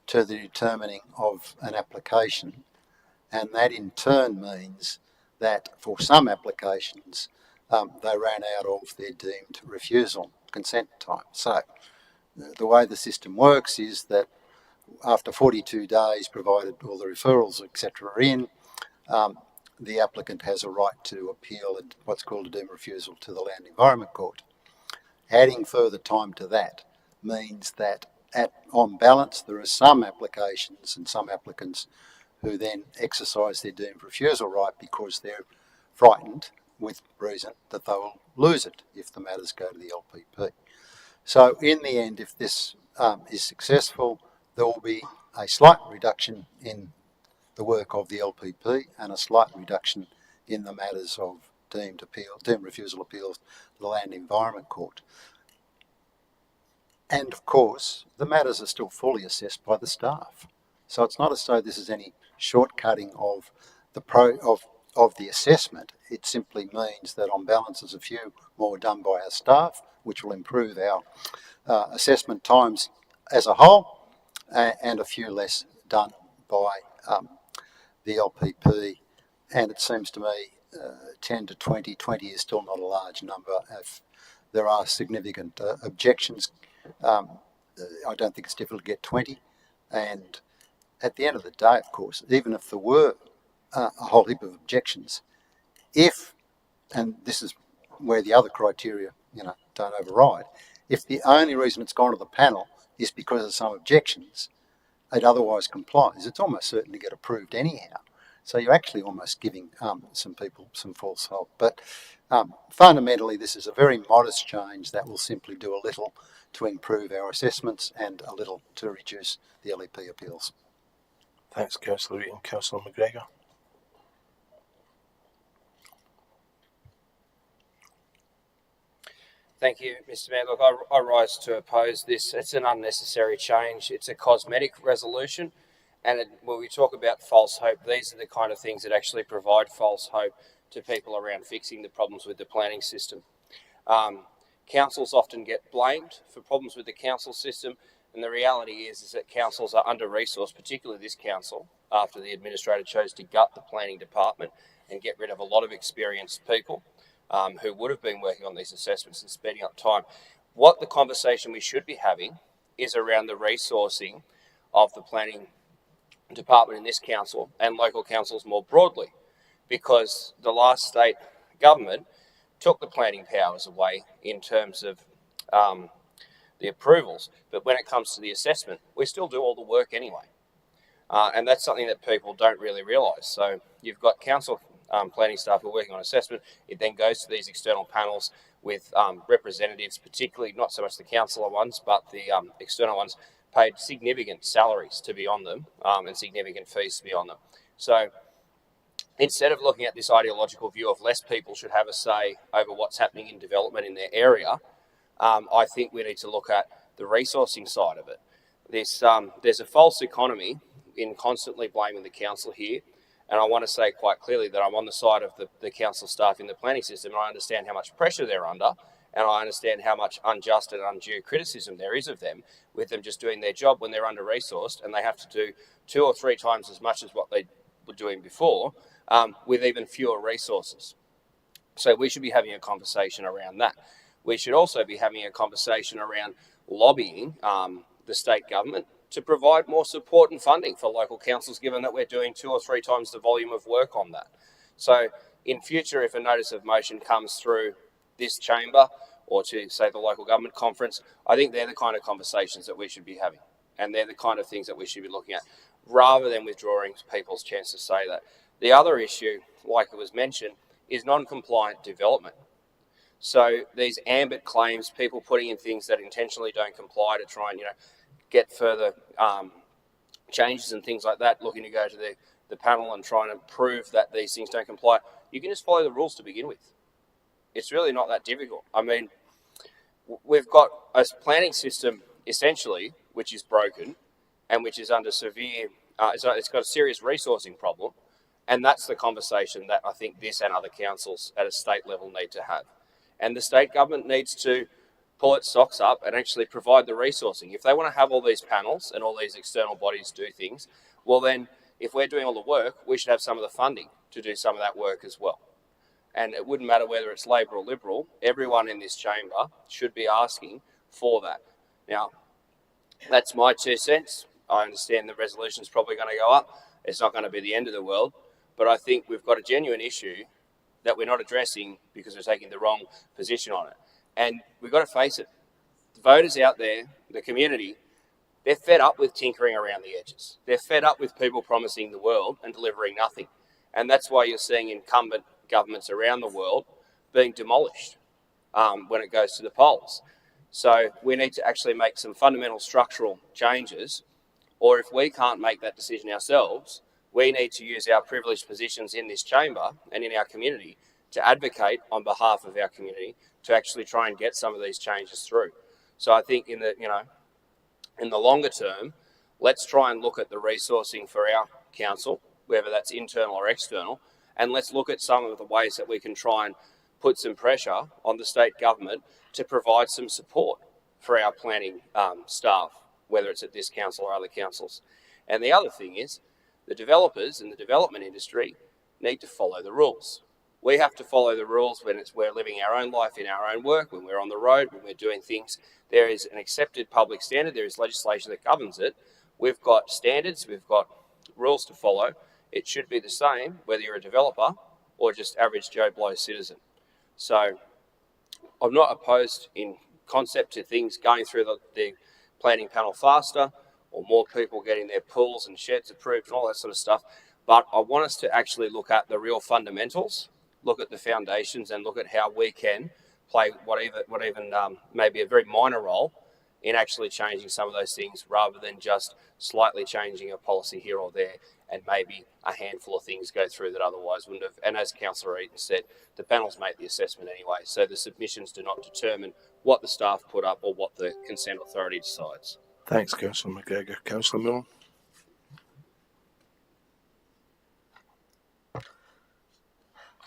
to the determining of an application, and that in turn means that for some applications they ran out of their deemed refusal consent time. So the way the system works is that after 42 days, provided all the referrals, etc. are in, the applicant has a right to appeal what's called a deemed refusal to the Land Environment Court. Adding further time to that means that on balance there are some applications and some applicants who then exercise their deemed refusal right because they're frightened, with reason, that they will lose it if the matters go to the LPP. So in the end, if this is successful, there will be a slight reduction in the work of the LPP and a slight reduction in the matters of deemed refusal appeals to the Land Environment Court. And of course, the matters are still fully assessed by the staff. So it's not as though this is any shortcutting of the assessment. It simply means that on balance there's a few more done by our staff, which will improve our assessment times as a whole, and a few less done by the LPP. And it seems to me 10 to 20 is still not a large number. If there are significant objections, I don't think it's difficult to get 20. And at the end of the day, of course, even if there were a whole heap of objections, and this is where the other criteria, don't override, if the only reason it's gone to the panel is because of some objections, it otherwise complies, it's almost certain to get approved anyhow. So you're actually almost giving some people some false hope. But fundamentally, this is a very modest change that will simply do a little to improve our assessments and a little to reduce the LEP appeals. Thanks, Councillor Eaton. Councillor McGregor. Thank you, Mr. Mayor. Look, I rise to oppose this. It's an unnecessary change. It's a cosmetic resolution. And when we talk about false hope, these are the kind of things that actually provide false hope to people around fixing the problems with the planning system. Councils often get blamed for problems with the council system. And the reality is that councils are under-resourced, particularly this council, after the administrator chose to gut the planning department and get rid of a lot of experienced people who would have been working on these assessments and speeding up time. What the conversation we should be having is around the resourcing of the planning department in this council and local councils more broadly, because the last state government took the planning powers away in terms of the approvals, but when it comes to the assessment, we still do all the work anyway. And that's something that people don't really realise. So you've got council planning staff who are working on assessment. It then goes to these external panels with representatives, particularly not so much the councillor ones, but the external ones, paid significant salaries to be on them and significant fees to be on them. So instead of looking at this ideological view of less people should have a say over what's happening in development in their area, I think we need to look at the resourcing side of it. There's a false economy in constantly blaming the council here. And I want to say quite clearly that I'm on the side of the council staff in the planning system, and I understand how much pressure they're under, and I understand how much unjust and undue criticism there is of them, with them just doing their job when they're under-resourced and they have to do 2 or 3 times as much as what they were doing before, with even fewer resources. So we should be having a conversation around that. We should also be having a conversation around lobbying the state government to provide more support and funding for local councils, given that we're doing 2 or 3 times the volume of work on that. So in future, if a notice of motion comes through this chamber or to, say, the local government conference, I think they're the kind of conversations that we should be having. And they're the kind of things that we should be looking at, rather than withdrawing people's chance to say that. The other issue, like it was mentioned, is non-compliant development. So these ambit claims, people putting in things that intentionally don't comply to try and, get further changes and things like that, looking to go to the panel and trying to prove that these things don't comply. You can just follow the rules to begin with. It's really not that difficult. I mean, we've got a planning system, essentially, which is broken and which is under severe, it's got a serious resourcing problem. And that's the conversation that I think this and other councils at a state level need to have. And the state government needs to pull its socks up and actually provide the resourcing. If they want to have all these panels and all these external bodies do things, well then, if we're doing all the work, we should have some of the funding to do some of that work as well. And it wouldn't matter whether it's Labor or Liberal, everyone in this chamber should be asking for that. Now, that's my 2 cents. I understand the resolution's probably going to go up. It's not going to be the end of the world, but I think we've got a genuine issue that we're not addressing because we're taking the wrong position on it. And we've got to face it. The voters out there, the community, they're fed up with tinkering around the edges. They're fed up with people promising the world and delivering nothing. And that's why you're seeing incumbent governments around the world being demolished when it goes to the polls. So we need to actually make some fundamental structural changes, or if we can't make that decision ourselves, we need to use our privileged positions in this chamber and in our community to advocate on behalf of our community to actually try and get some of these changes through. So I think in the longer term, let's try and look at the resourcing for our council, whether that's internal or external, and let's look at some of the ways that we can try and put some pressure on the state government to provide some support for our planning staff, whether it's at this council or other councils. And the other thing is, the developers and the development industry need to follow the rules. We have to follow the rules when we're living our own life in our own work, when we're on the road, when we're doing things. There is an accepted public standard. There is legislation that governs it. We've got standards. We've got rules to follow. It should be the same whether you're a developer or just average Joe Blow citizen. So I'm not opposed in concept to things going through the planning panel faster or more people getting their pools and sheds approved and all that sort of stuff. But I want us to actually look at the real fundamentals, look at the foundations, and look at how we can play what even maybe a very minor role in actually changing some of those things, rather than just slightly changing a policy here or there, and maybe a handful of things go through that otherwise wouldn't have. And as Councillor Eaton said, the panels make the assessment anyway, so the submissions do not determine what the staff put up or what the consent authority decides. Thanks, Councillor McGregor. Councillor Millen.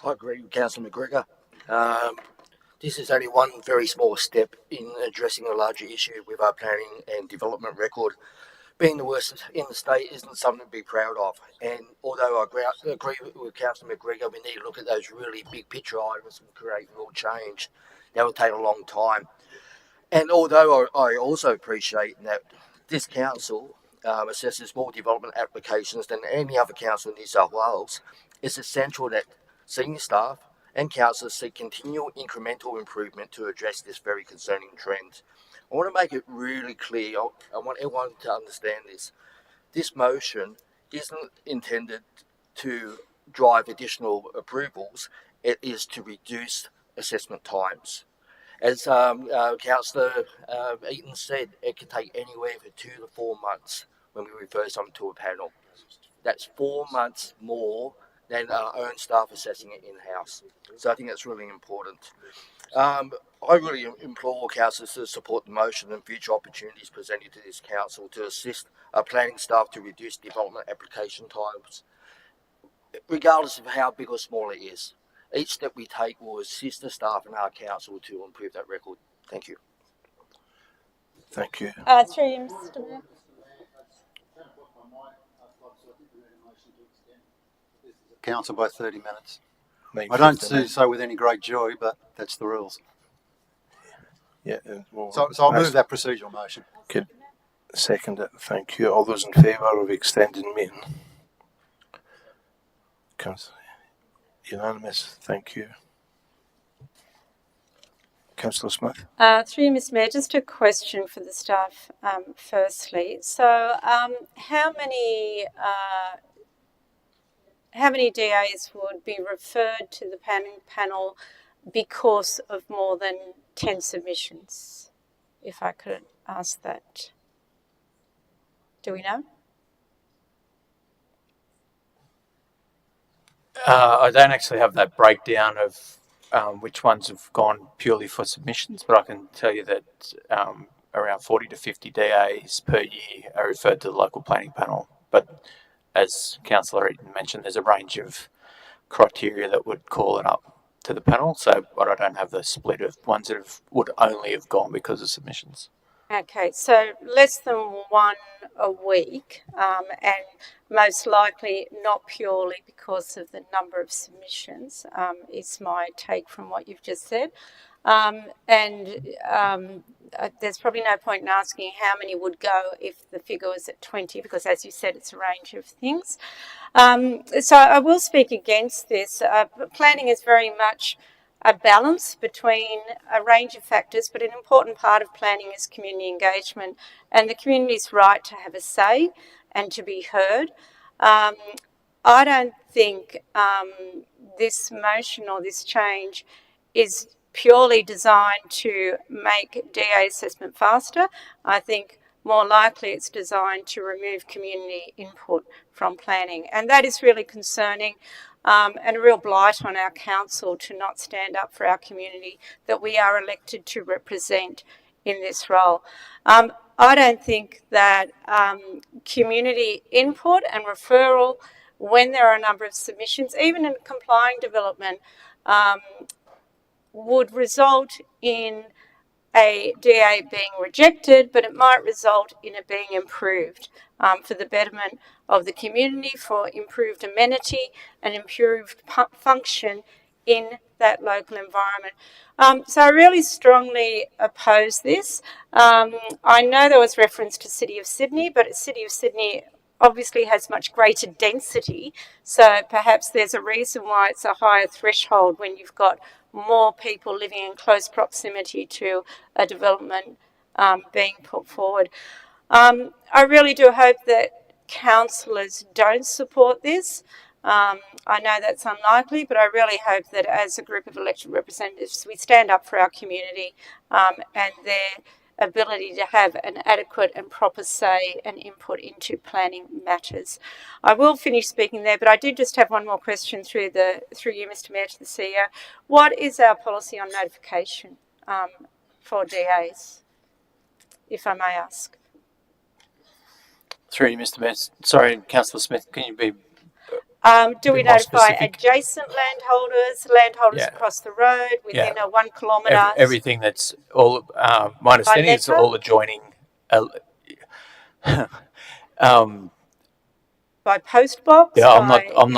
I agree with Councillor McGregor. This is only one very small step in addressing a larger issue with our planning and development record. Being the worst in the state isn't something to be proud of. And although I agree with Councillor McGregor, we need to look at those really big picture items and create real change. That will take a long time. And although I also appreciate that this council assesses more development applications than any other council in New South Wales, it's essential that senior staff and councillors seek continual incremental improvement to address this very concerning trend. I want to make it really clear, I want everyone to understand this. This motion isn't intended to drive additional approvals, it is to reduce assessment times. As Councillor Eaton said, it can take anywhere from 2 to 4 months when we refer someone to a panel. That's 4 months more than our own staff assessing it in-house. So I think that's really important. I really implore councillors to support the motion and future opportunities presented to this council to assist our planning staff to reduce development application times, regardless of how big or small it is. Each step we take will assist the staff and our council to improve that record. Thank you. Thank you. Through you, Mr. Mayor. Council by 30 minutes. Make I don't 15 do so with any great joy, but that's the rules. Yeah. Well, So I'll move that procedural motion. Could second it. Thank you. All those in favour of extending meeting? Councillor. Unanimous. Thank you. Councillor Smith. Through you, Mr. Mayor, just a question for the staff. Firstly, so how many DAs would be referred to the panel because of more than 10 submissions? If I could ask that. Do we know? I don't actually have that breakdown of which ones have gone purely for submissions, but I can tell you that around 40 to 50 DAs per year are referred to the local planning panel. But as Councillor Eaton mentioned, there's a range of criteria that would call it up to the panel. So, but I don't have the split of ones that would only have gone because of submissions. Okay, so less than one a week, and most likely not purely because of the number of submissions, is my take from what you've just said. There's probably no point in asking how many would go if the figure was at 20, because as you said, it's a range of things. So I will speak against this. Planning is very much a balance between a range of factors, but an important part of planning is community engagement and the community's right to have a say and to be heard. I don't think this motion or this change is purely designed to make DA assessment faster. I think more likely it's designed to remove community input from planning, and that is really concerning. And a real blight on our council to not stand up for our community that we are elected to represent in this role. I don't think that community input and referral, when there are a number of submissions, even in complying development, would result in a DA being rejected, but it might result in it being improved for the betterment of the community, for improved amenity and improved function in that local environment. So I really strongly oppose this. I know there was reference to City of Sydney, but City of Sydney obviously has much greater density, so perhaps there's a reason why it's a higher threshold when you've got more people living in close proximity to a development being put forward. I really do hope that councillors don't support this. I know that's unlikely, but I really hope that as a group of elected representatives, we stand up for our community and their ability to have an adequate and proper say and input into planning matters. I will finish speaking there, but I did just have one more question through you, Mr. Mayor, to the CEO. What is our policy on notification for DAs, if I may ask? Through you, Mr. Mayor. Sorry, Councillor Smith, can you be do we more notify specific? Adjacent landholders across the road, within a 1 kilometre? Everything that's all, my understanding is all adjoining. By post box? Yeah, I'm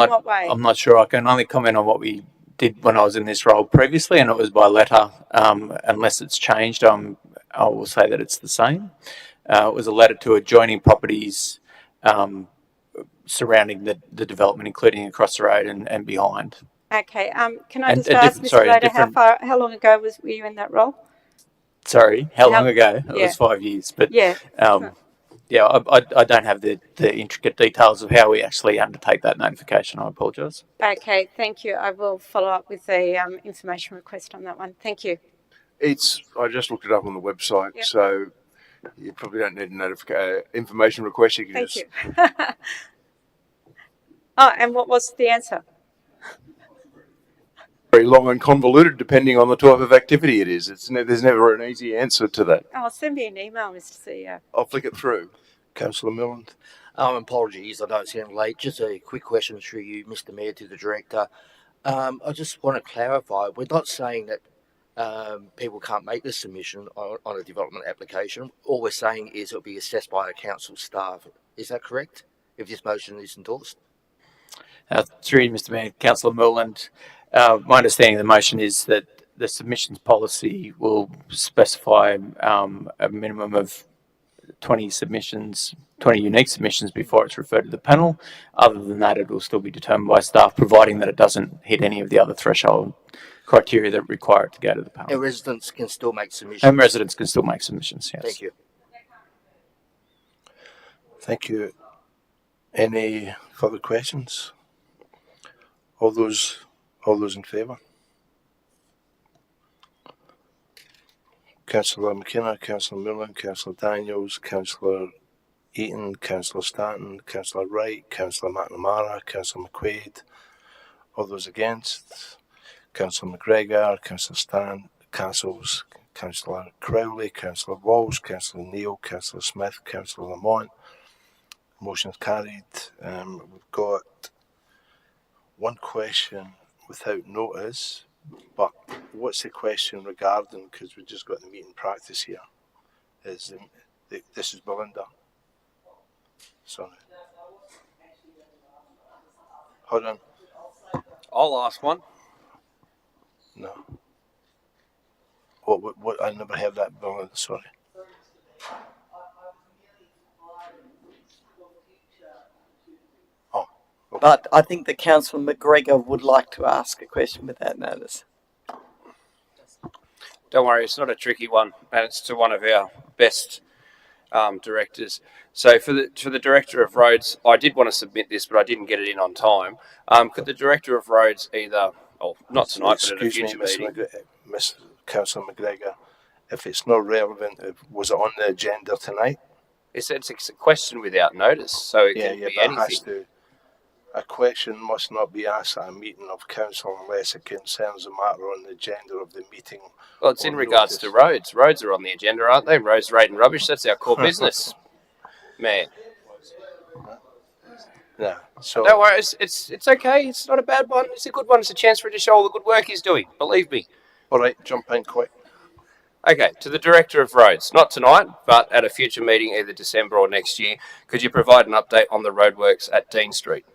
not sure. I can only comment on what we did when I was in this role previously, and it was by letter. Unless it's changed, I will say that it's the same. It was a letter to adjoining properties surrounding the development, including across the road and behind. Okay. Can I just ask, Mr. Lader, how long ago were you in that role? Sorry, how long ago? It was 5 years. But yeah, I don't have the intricate details of how we actually undertake that notification. I apologise. Okay, thank you. I will follow up with a information request on that one. Thank you. I just looked it up on the website, so you probably don't need a information request. You can Thank you. Oh, and what was the answer? Very long and convoluted, depending on the type of activity it is. There's never an easy answer to that. Oh, send me an email, Mr. CEO. I'll flick it through. Councillor Milland. Apologies, I know it's getting late. Just a quick question through you, Mr. Mayor, to the Director. I just want to clarify, we're not saying that people can't make this submission on a development application. All we're saying is it'll be assessed by a council staff. Is that correct, if this motion is endorsed? Through you, Mr. Mayor, Councillor Milland. My understanding of the motion is that the submissions policy will specify a minimum of 20 unique submissions before it's referred to the panel. Other than that, it will still be determined by staff, providing that it doesn't hit any of the other threshold criteria that require it to go to the panel. And residents can still make submissions? And residents can still make submissions, yes. Thank you. Thank you. Any further questions? All those in favour? Councillor McKenna, Councillor Millen, Councillor Daniels, Councillor Eaton, Councillor Stanton, Councillor Wright, Councillor McNamara, Councillor McQuaid. All those against? Councillor McGregor, Councillor Castles, Councillor Crowley, Councillor Walsh, Councillor Neal, Councillor Smith, Councillor Lamont. Motion is carried. We've got one question without notice, but what's the question regarding? Because we just got the meeting practice here. This is Belinda. Sorry. Hold on. I'll ask one. No. What? I never heard that, Belinda. Sorry. But I think that Councillor McGregor would like to ask a question without notice. Don't worry, it's not a tricky one, and it's to one of our best directors. So for the Director of Roads, I did want to submit this, but I didn't get it in on time. Could the Director of Roads either, not tonight, but at a future meeting? Miss Councillor McGregor, if it's not relevant, was it on the agenda tonight? It's a question without notice, so it can be anything. A question must not be asked at a meeting of council unless it concerns a matter on the agenda of the meeting. Well, it's in regards to roads. Roads are on the agenda, aren't they? Roads, rate and rubbish, that's our core business. Man. No. So don't worry, it's okay. It's not a bad one. It's a good one. It's a chance for him to show all the good work he's doing. Believe me. All right, jump in quick. Okay, to the Director of Roads, not tonight, but at a future meeting, either December or next year, could you provide an update on the roadworks at Dean Street?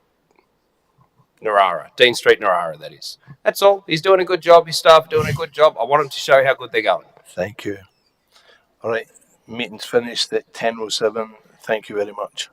Dean Street, Narara, that is. That's all. He's doing a good job. His staff are doing a good job. I want him to show how good they're going. Thank you. All right, meeting's finished at 10:07. Thank you very much.